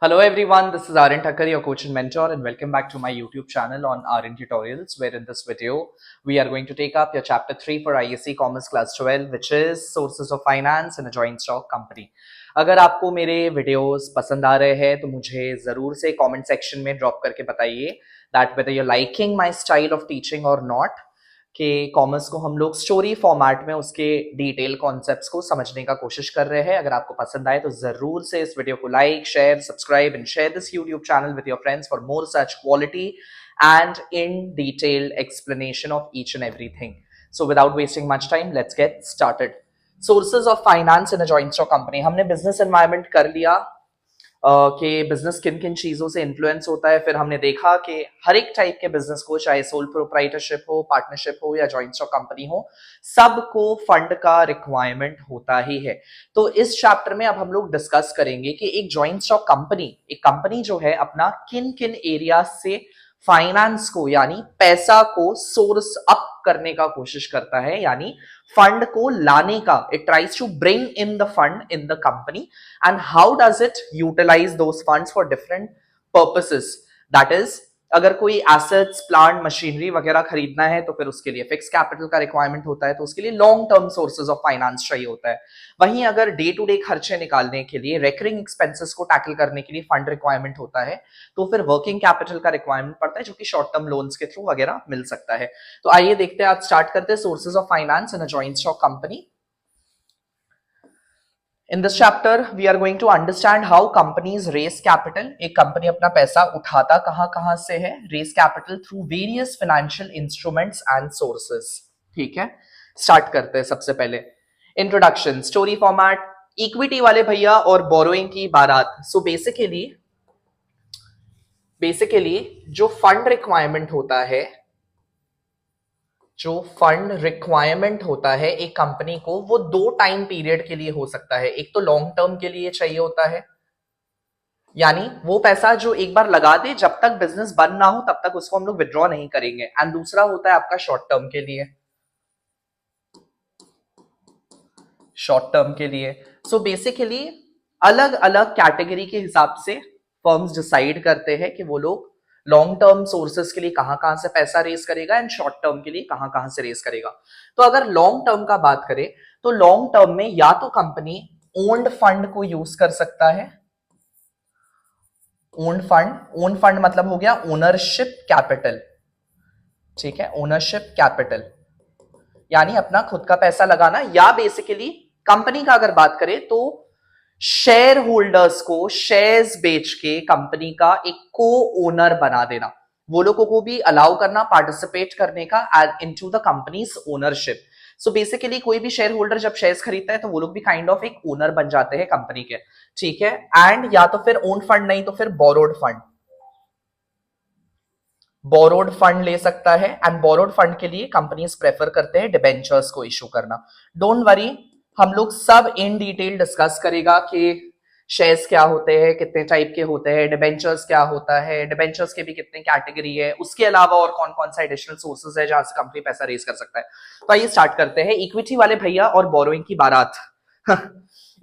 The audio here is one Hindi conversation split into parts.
Hello everyone, this is Aryan Thakkar, your coach and mentor, and welcome back to my YouTube channel on Aryan Tutorials, where in this video, we are going to take up your chapter 3 for ISC Commerce Class 12, which is Sources of Finance in a Joint Stock Company. अगर आपको मेरे वीडियोस पसंद आ रहे हैं तो मुझे ज़रूर से कमेंट सेक्शन में ड्रॉप करके बताइए that whether you liking my style of teaching और नॉट, कि कॉमर्स को हम लोग स्टोरी फॉर्मेट में उसके डिटेल कॉन्सेप्ट्स को समझने का कोशिश कर रहे हैं। अगर आपको पसंद आए तो जरूर से इस वीडियो को like, share, subscribe and share this YouTube channel with your friends for more such quality and in detail explanation of each and everything. So without wasting much time, let's get started. Sources of finance in a joint stock company. हमने बिजनेस एनवायरनमेंट कर लिया कि बिजनेस किन किन चीजों से इन्फ्लुएंस होता है। फिर हमने देखा कि हर एक टाइप के बिजनेस को, चाहे सोल प्रोप्राइटरशिप हो, पार्टनरशिप हो या जॉइंट स्टॉक कंपनी हो, सबको फंड का रिक्वायरमेंट होता ही है। तो इस चैप्टर में अब हम लोग डिस्कस करेंगे कि एक जॉइंट स्टॉक कंपनी, एक कंपनी जो है अपना किन किन एरिया से फाइनेंस को यानी पैसा को सोर्स अप करने का कोशिश करता है, यानी फंड को लाने का। It tries to bring in the fund in the company and how does it utilise those funds for different purposes. That is, अगर कोई एसेट्स, प्लांट, मशीनरी वगैरह खरीदना है तो फिर उसके लिए फिक्स कैपिटल का रिक्वायरमेंट होता है, तो उसके लिए long term sources of finance चाहिए होता है। वहीं अगर डे टू डे खर्चे निकालने के लिए, रेकरिंग एक्सपेंसेस को टैकल करने के लिए फंड रिक्वायरमेंट होता है, तो फिर वर्किंग कैपिटल का रिक्वायरमेंट पड़ता है, जो कि शॉर्ट टर्म लोन्स के थ्रू वगैरह मिल सकता है। तो आइए देखते हैं, आज स्टार्ट करते हैं sources of finance in a joint stock company. In this chapter, we are going to understand how companies raise capital. एक कंपनी अपना पैसा उठाता कहां से है? Raise capital through various financial instruments and sources. ठीक है, स्टार्ट करते हैं। सबसे पहले इंट्रोडक्शन, स्टोरी फॉर्मेट, इक्विटी वाले भैया और बोरोइंग की बारात। सो बेसिकली जो फंड रिक्वायरमेंट होता है, जो फंड रिक्वायरमेंट होता है एक कंपनी को, वो दो टाइम पीरियड के लिए हो सकता है। एक तो लॉन्ग टर्म के लिए चाहिए होता है, यानी वो पैसा जो एक बार लगा दे, जब तक बिजनेस बंद ना हो तब तक उसको हम लोग विड्रॉ नहीं करेंगे। एंड दूसरा होता है आपका शॉर्ट टर्म के लिए, शॉर्ट टर्म के लिए। सो बेसिकली अलग अलग कैटेगरी के हिसाब से फर्म्स डिसाइड करते हैं कि वो लोग लॉन्ग टर्म सोर्सेस के लिए कहां से पैसा रेस करेगा एंड शॉर्ट टर्म के लिए कहां से रेस करेगा। तो अगर लॉन्ग टर्म का बात करें तो लॉन्ग टर्म में या तो कंपनी ओन्ड फंड को यूज कर सकता है। ओन फंड मतलब हो गया ओनरशिप कैपिटल। ठीक है, ओनरशिप कैपिटल यानी अपना खुद का पैसा लगाना, या बेसिकली कंपनी का अगर बात करें तो शेयर होल्डर्स को शेयर्स बेच के कंपनी का एक को ओनर बना देना, वो लोगों को भी अलाउ करना पार्टिसिपेट करने का into the companies ownership. So basically कोई भी शेयर होल्डर जब शेयर्स खरीदता है तो वो लोग भी काइंड ऑफ एक ओनर बन जाते हैं कंपनी के। ठीक है, एंड या तो फिर ओन फंड नहीं तो फिर बोरोड फंड, बोरोड फंड ले सकता है। एंड बोरोड फंड के लिए कंपनीज प्रेफर करते हैं डिबेंचर्स को इशू करना। डोंट वरी, हम लोग सब इन डिटेल डिस्कस करेगा कि शेयर्स क्या होते हैं, कितने टाइप के होते हैं, डिबेंचर्स क्या होता है, डिबेंचर्स के भी कितने कैटेगरी है, उसके अलावा और कौन कौन सा एडिशनल सोर्सेज है जहां से कंपनी पैसा रेज कर सकता है। तो आइए स्टार्ट करते हैं। इक्विटी वाले भैया और बोरोइंग की बारात।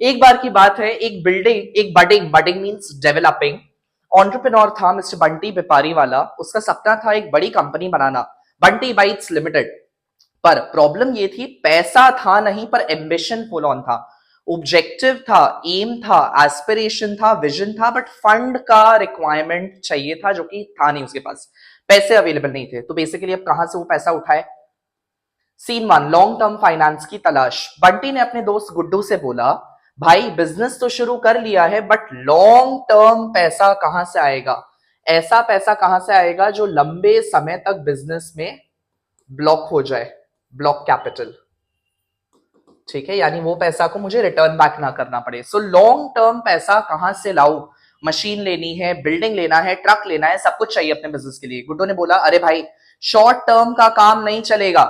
एक बार की बात है, एक बिल्डिंग, एक बडिंग मींस डेवलपिंग एंटरप्रेन्योर था मिस्टर बंटी बिपारी वाला। उसका सपना था एक बड़ी कंपनी बनाना, बंटी बाइट्स लिमिटेड। पर प्रॉब्लम ये थी, पैसा था नहीं पर एम्बिशन फुल ऑन था, ऑब्जेक्टिव था, एम था, एस्पिरेशन था, विजन था, बट फंड का रिक्वायरमेंट चाहिए था, जो कि था नहीं उसके पास, पैसे अवेलेबल नहीं थे। तो बेसिकली अब कहां से वो पैसा उठाए? Scene one, long term finance की तलाश। बंटी ने अपने दोस्त गुड्डू से बोला, भाई बिजनेस तो शुरू कर लिया है बट लॉन्ग टर्म पैसा कहां से आएगा? ऐसा पैसा कहां से आएगा जो लंबे समय तक बिजनेस में ब्लॉक हो जाए, ब्लॉक कैपिटल। ठीक है, यानी वो पैसा को मुझे रिटर्न बैक ना करना पड़े। सो लॉन्ग टर्म पैसा कहां से लाऊं? मशीन लेनी है, बिल्डिंग लेना है, ट्रक लेना है, सब कुछ चाहिए अपने बिजनेस के लिए। गुड्डू ने बोला, अरे भाई शॉर्ट टर्म का काम नहीं चलेगा,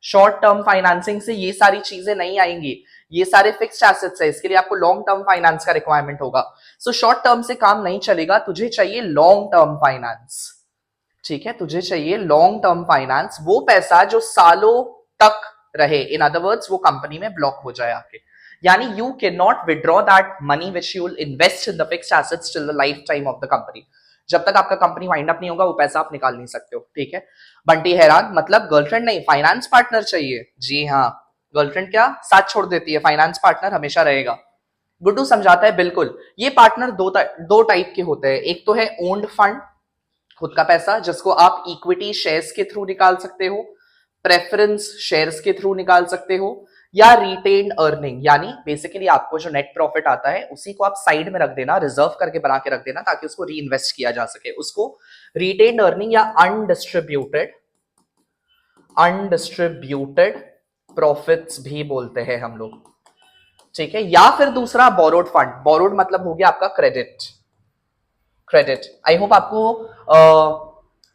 शॉर्ट टर्म फाइनेंसिंग से ये सारी चीजें नहीं आएंगी, ये सारे फिक्स्ड एसेट्स है, इसके लिए आपको लॉन्ग टर्म फाइनेंस का रिक्वायरमेंट होगा। सो शॉर्ट टर्म से काम नहीं चलेगा, तुझे चाहिए लॉन्ग टर्म फाइनेंस। ठीक है, तुझे चाहिए लॉन्ग टर्म फाइनेंस, वो पैसा जो सालों तक रहे, इन अदर वर्ड्स वो कंपनी में ब्लॉक हो जाए आके। यानी you can not withdraw that money which you will invest in the fixed assets till the life time of the company. जब तक आपका कंपनी वाइंड अप नहीं होगा वो पैसा आप निकाल नहीं सकते हो, ठीक है। बंटी हैरान, मतलब गर्लफ्रेंड नहीं फाइनेंस पार्टनर चाहिए। जी हाँ, गर्लफ्रेंड क्या साथ छोड़ देती है, फाइनेंस पार्टनर हमेशा रहेगा। गुड्डू समझाता है बिल्कुल, ये पार्टनर दो टाइप के होते हैं। एक तो है ओन्ड फंड, खुद का पैसा, जिसको आप इक्विटी शेयर्स के थ्रू निकाल सकते हो, प्रेफरेंस शेयर्स के थ्रू निकाल सकते हो, या रिटेन्ड अर्निंग, यानी बेसिकली आपको जो नेट प्रॉफिट आता है उसी को आप साइड में रख देना, रिजर्व करके बना के रख देना ताकि उसको री इन्वेस्ट किया जा सके। उसको रिटेन्ड अर्निंग या अनडिस्ट्रीब्यूटेड प्रॉफिट्स भी बोलते हैं हम लोग, ठीक है। या फिर दूसरा बोरोड फंड, बोरोड मतलब हो गया आपका क्रेडिट। आई होप आपको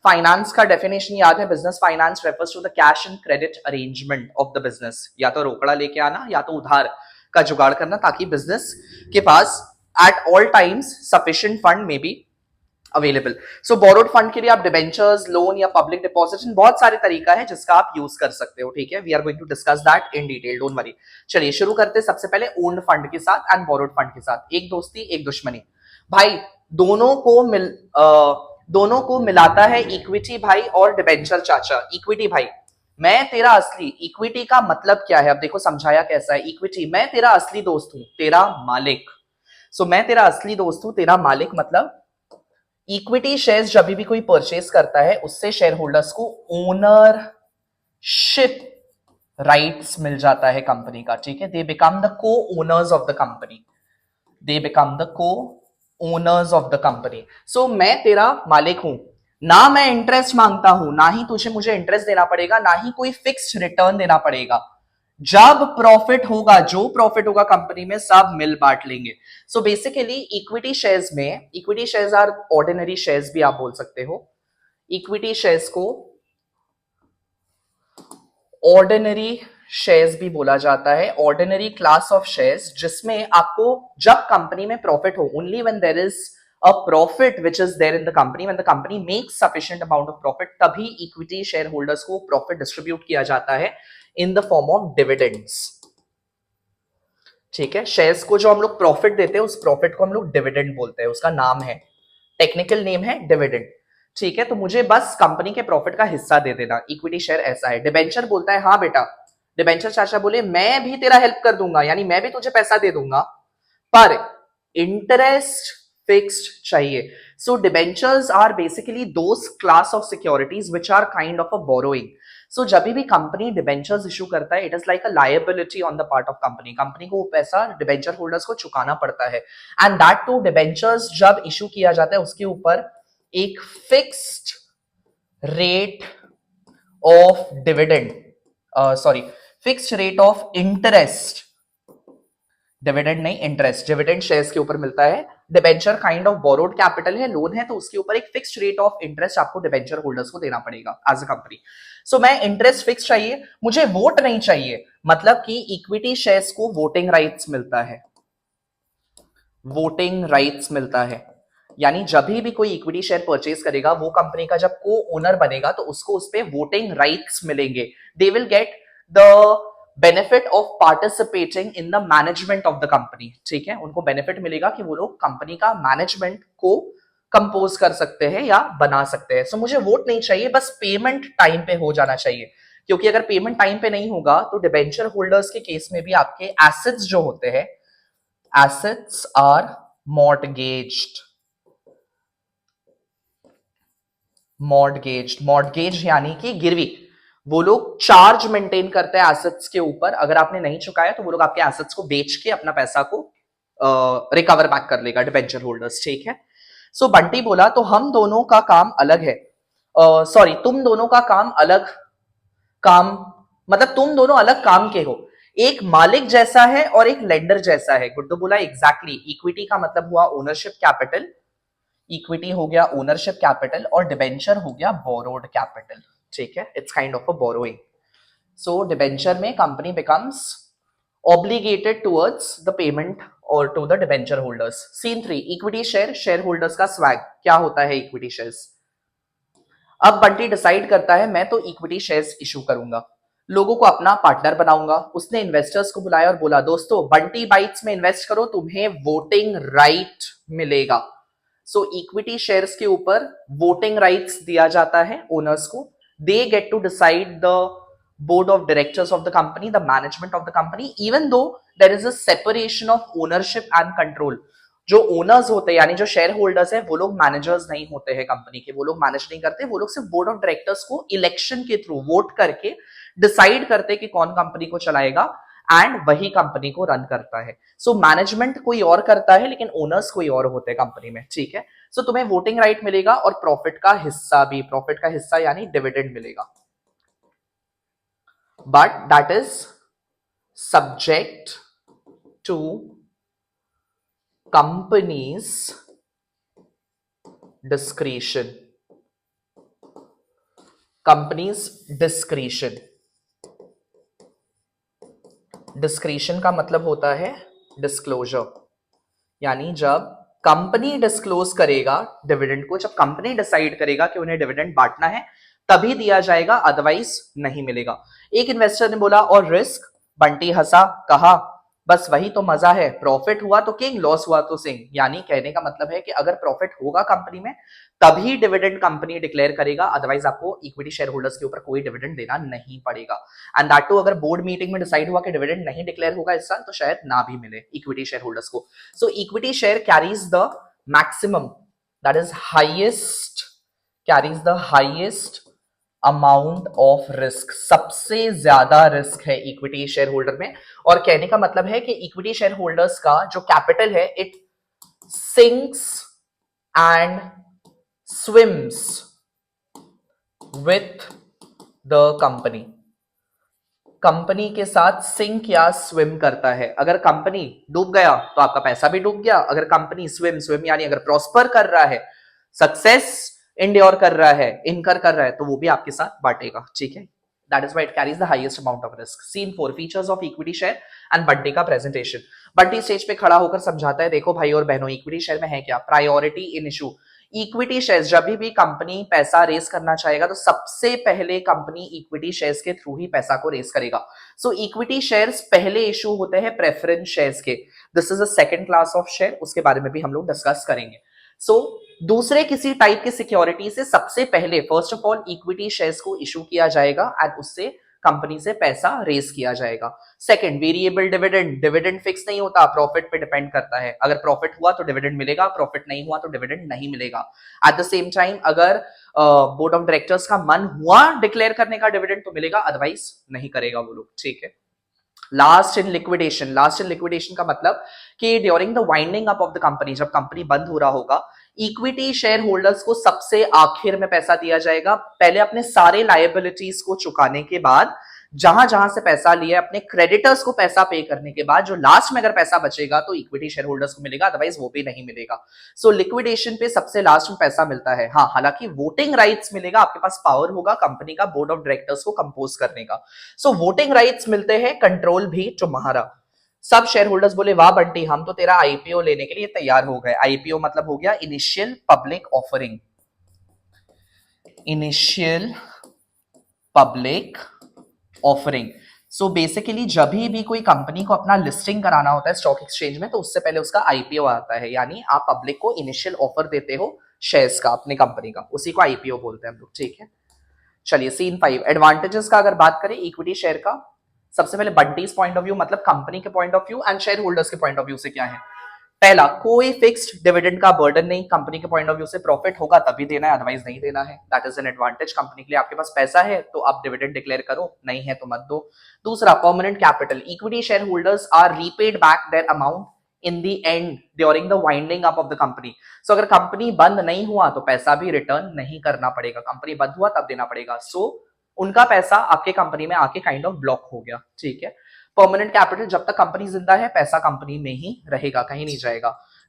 फाइनेंस का डेफिनेशन याद है। Business finance refers to the cash and credit arrangement of the business, या तो रोकड़ा लेके आना या तो उधार का जुगाड़ करना ताकि बिजनेस के पास at all times sufficient fund may be available. So borrowed fund के लिए आप डिबेंचर्स, लोन या पब्लिक डिपॉजिट, बहुत सारे तरीका है जिसका आप यूज कर सकते हो, ठीक है। We are going to discuss that in detail, don't worry. चलिए शुरू करते हैं सबसे पहले ओन्ड फंड के साथ एंड बोरोड फंड के साथ। एक दोस्ती एक दुश्मनी भाई, दोनों को मिलाता है इक्विटी भाई और डिबेंचर चाचा। इक्विटी भाई, मैं तेरा असली, इक्विटी का मतलब क्या है अब देखो समझाया कैसा है। इक्विटी, मैं तेरा असली दोस्त हूं, तेरा मालिक। सो मैं तेरा असली दोस्त हूं, तेरा मालिक, मतलब इक्विटी शेयर्स जब भी कोई परचेज करता है उससे शेयर होल्डर्स को ओनरशिप राइट्स मिल जाता है कंपनी का, ठीक है। दे बिकम द को owners of the company, they become the को ओनर्स ऑफ द कंपनी। सो मैं तेरा मालिक हूं, ना मैं इंटरेस्ट मांगता हूं, ना ही तुझे मुझे इंटरेस्ट देना पड़ेगा, ना ही कोई फिक्स्ड रिटर्न देना पड़ेगा। जब प्रॉफिट होगा, जो प्रॉफिट होगा कंपनी में सब मिल बांट लेंगे। सो बेसिकली इक्विटी शेयर्स में, equity shares are ordinary shares भी आप बोल सकते हो। इक्विटी शेयर्स को ऑर्डिनरी शेयर्स भी बोला जाता है, ऑर्डिनरी क्लास ऑफ शेयर्स, जिसमें आपको जब कंपनी में प्रॉफिट हो, only when there is a profit which is there in the company, when the company makes sufficient amount of profit, तभी इक्विटी शेयर होल्डर्स को प्रॉफिट डिस्ट्रीब्यूट किया जाता है in the form of dividends, ठीक है। शेयर्स को जो हम लोग प्रॉफिट देते हैं उस प्रॉफिट को हम लोग डिविडेंड बोलते हैं, उसका नाम है, टेक्निकल नेम है डिविडेंड, ठीक है। तो मुझे बस कंपनी के प्रॉफिट का हिस्सा दे देना, इक्विटी शेयर ऐसा है। डिबेंचर बोलता है हाँ बेटा, डिबेंचर चाचा बोले मैं भी तेरा हेल्प कर दूंगा, यानी मैं भी तुझे पैसा दे दूंगा, पर इंटरेस्ट फिक्स्ड चाहिए। So debentures are basically those class of securities which are kind of a borrowing. So जब भी कंपनी डिबेंचर्स इशू करता है, it is like a liability on the part of company, company को वो पैसा डिबेंचर होल्डर्स को चुकाना पड़ता है। एंड दैट टू डिबेंचर्स जब इशू किया जाता है उसके ऊपर एक fixed rate of dividend, sorry fixed rate of interest, dividend नहीं इंटरेस्ट, डिविडेंड शेयर्स के ऊपर मिलता है। Debenture kind of borrowed capital है, लोन है, तो उसके ऊपर एक फिक्स्ड रेट ऑफ इंटरेस्ट आपको डिबेंचर होल्डर्स को देना पड़ेगा एज अ कंपनी। सो मैं इंटरेस्ट फिक्स चाहिए, मुझे वोट नहीं चाहिए, मतलब कि इक्विटी शेयर्स को वोटिंग राइट्स मिलता है, वोटिंग राइट्स मिलता है, यानी जब भी कोई इक्विटी शेयर परचेज करेगा वो कंपनी का जब को ओनर बनेगा तो उसको उस पे वोटिंग राइट्स मिलेंगे। They will get the benefit of participating in the management of the company, ठीक है। उनको बेनिफिट मिलेगा कि वो लोग कंपनी का मैनेजमेंट को कंपोज कर सकते हैं या बना सकते हैं। सो मुझे वोट नहीं चाहिए, बस पेमेंट टाइम पे हो जाना चाहिए, क्योंकि अगर पेमेंट टाइम पे नहीं होगा तो डिबेंचर होल्डर्स के केस में भी आपके एसेट्स जो होते हैं, एसेट्स आर मॉर्टगेज्ड, मॉर्टगेज यानी कि गिरवी, वो लोग चार्ज मेंटेन करते हैं एसेट्स के ऊपर, अगर आपने नहीं चुकाया तो वो लोग आपके एसेट्स को बेच के अपना पैसा को रिकवर बैक कर लेगा डिबेंचर होल्डर्स, ठीक है। सो बंटी बोला तो हम दोनों का काम अलग है, सॉरी तुम दोनों का काम अलग, काम मतलब तुम दोनों अलग काम के हो, एक मालिक जैसा है और एक लेंडर जैसा है। गुड्डू बोला एग्जैक्टली, इक्विटी का मतलब हुआ ओनरशिप कैपिटल, इक्विटी हो गया ओनरशिप कैपिटल और डिबेंचर हो गया बोरोड कैपिटल, ठीक है। It's kind of a borrowing. So debenture में company becomes obligated towards the payment और to the debenture holders. Scene 3, equity share, share holders का स्वैग। क्या होता है इक्विटी शेयर्स? अब बंटी डिसाइड करता है मैं तो इक्विटी शेयर्स इशू करूंगा, लोगों को अपना पार्टनर बनाऊंगा। उसने इन्वेस्टर्स को बुलाया और बोला दोस्तों बंटी बाइट्स में इन्वेस्ट करो, तुम्हें वोटिंग राइट मिलेगा। सो इक्विटी शेयर्स के ऊपर वोटिंग राइट्स दिया जाता है ओनर्स को। They get to decide the board of directors of the company, the management of the company, even though there is a separation of ownership and control। जो ओनर्स होते हैं यानी जो शेयर होल्डर्स है वो लोग मैनेजर्स नहीं होते हैं कंपनी के, वो लोग मैनेज नहीं करते, वो लोग सिर्फ बोर्ड ऑफ डायरेक्टर्स को इलेक्शन के थ्रू वोट करके डिसाइड करते कि कौन कंपनी को चलाएगा एंड वही कंपनी को रन करता है। सो मैनेजमेंट कोई और करता है लेकिन ओनर्स कोई और होते हैं कंपनी में, ठीक है। सो तुम्हें वोटिंग राइट मिलेगा और प्रॉफिट का हिस्सा भी, प्रॉफिट का हिस्सा यानी डिविडेंड मिलेगा, but that is subject to company's discretion। company's discretion, discretion का मतलब होता है disclosure, यानी जब कंपनी डिस्क्लोज करेगा डिविडेंड को, जब कंपनी डिसाइड करेगा कि उन्हें डिविडेंड बांटना है तभी दिया जाएगा, अदरवाइज नहीं मिलेगा। एक इन्वेस्टर ने बोला और रिस्क, बंटी हंसा, कहा बस वही तो मजा है, प्रॉफिट हुआ तो किंग, लॉस हुआ तो सिंह। यानी कहने का मतलब है कि अगर प्रॉफिट होगा कंपनी में तभी डिविडेंड कंपनी डिक्लेयर करेगा, अदरवाइज आपको इक्विटी शेयर होल्डर्स के ऊपर कोई डिविडेंड देना नहीं पड़ेगा। एंड दैट टू अगर बोर्ड मीटिंग में डिसाइड हुआ कि डिविडेंड नहीं डिक्लेयर होगा इस साल तो शायद ना भी मिले इक्विटी शेयर होल्डर्स को। So equity share carries the maximum, that is highest, carries the highest amount of risk, सबसे ज्यादा रिस्क है इक्विटी शेयर होल्डर में। और कहने का मतलब है कि इक्विटी शेयर होल्डर्स का जो कैपिटल है it sinks and swims with the company, company के साथ सिंक या स्विम करता है। अगर कंपनी डूब गया तो आपका पैसा भी डूब गया, अगर कंपनी स्विम, स्विम यानी अगर प्रॉस्पर कर रहा है, सक्सेस इंड्योर कर रहा है, इनकर कर रहा है, तो वो भी आपके साथ बांटेगा, ठीक है। That is why it carries the highest amount of risk. Scene 4 features of equity share and Bunty का प्रेजेंटेशन। बंटी स्टेज पे खड़ा होकर समझाता है देखो भाई और बहनों इक्विटी शेयर में है क्या, प्रायोरिटी इन इशू। इक्विटी शेयर्स जब भी कंपनी पैसा रेस करना चाहेगा तो सबसे पहले कंपनी इक्विटी शेयर्स के थ्रू ही पैसा को रेस करेगा। सो इक्विटी शेयर्स पहले इशू होते हैं प्रेफरेंस शेयर्स के, this is a second class of share, उसके बारे में भी हम लोग डिस्कस करेंगे। सो दूसरे किसी टाइप की सिक्योरिटी से सबसे पहले first of all equity shares को इशू किया जाएगा एंड उससे कंपनी से पैसा रेस किया जाएगा। Second, variable dividend, dividend fix नहीं होता, प्रॉफिट पे डिपेंड करता है। अगर प्रॉफिट हुआ तो डिविडेंड मिलेगा, प्रॉफिट नहीं हुआ तो डिविडेंड नहीं मिलेगा। एट द सेम टाइम अगर बोर्ड ऑफ डायरेक्टर्स का मन हुआ डिक्लेयर करने का डिविडेंड तो मिलेगा, अदरवाइज नहीं करेगा वो लोग, ठीक है। Last in liquidation, last in liquidation का मतलब कि during the winding up of the company, जब कंपनी बंद हो रहा होगा, इक्विटी शेयर होल्डर्स को सबसे आखिर में पैसा दिया जाएगा। पहले अपने सारे लायबिलिटीज को चुकाने के बाद, जहां जहां से पैसा लिया, अपने क्रेडिटर्स को पैसा पे करने के बाद जो लास्ट में अगर पैसा बचेगा तो इक्विटी शेयर होल्डर्स को मिलेगा, अदरवाइज वो भी नहीं मिलेगा। सो लिक्विडेशन पे सबसे लास्ट में पैसा मिलता है। हाँ, हालांकि वोटिंग राइट्स मिलेगा, आपके पास पावर होगा कंपनी का बोर्ड ऑफ डायरेक्टर्स को कंपोज करने का। सो वोटिंग राइट्स मिलते हैं, कंट्रोल भी तुम्हारा। सब शेयर होल्डर्स बोले वाह बंटी हम तो तेरा आईपीओ लेने के लिए तैयार हो गए। आईपीओ मतलब हो गया initial public offering, initial public offering. So basically जब भी कोई कंपनी को अपना लिस्टिंग कराना होता है स्टॉक एक्सचेंज में तो उससे पहले उसका आईपीओ आता है, यानी आप पब्लिक को इनिशियल ऑफर देते हो शेयर्स का, अपने कंपनी का, उसी को आईपीओ बोलते हैं हम लोग, ठीक है। चलिए सीन 5, एडवांटेजेस का अगर बात करें इक्विटी शेयर का, सबसे पहले बंटीज पॉइंट ऑफ व्यू मतलब कंपनी के point of view and share holders के पॉइंट ऑफ व्यू से क्या है। पहला, कोई फिक्स्ड डिविडेंड का बर्डन नहीं, कंपनी के पॉइंट ऑफ व्यू से प्रॉफिट होगा तभी देना है, अदरवाइज नहीं देना है। That is an advantage company के लिए। आपके पास पैसा है तो आप डिविडेंड डिक्लेयर करो, नहीं है तो मत दो। दूसरा, permanent capital, equity share holders are repaid back their amount in the end during the winding up of the company. So अगर कंपनी बंद नहीं हुआ तो पैसा भी रिटर्न नहीं करना पड़ेगा, कंपनी बंद हुआ तब देना पड़ेगा। सो उनका पैसा आपके कंपनी में आके काइंड ऑफ ब्लॉक हो गया, ठीक है। परमानेंट कैपिटल, जब तक कंपनी जिंदा है पैसा कंपनी में ही रहेगा, कहीं नहीं जाएगा।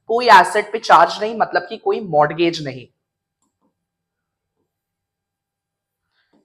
कोई एसेट पे चार्ज नहीं, मतलब कि कोई मॉर्गेज नहीं,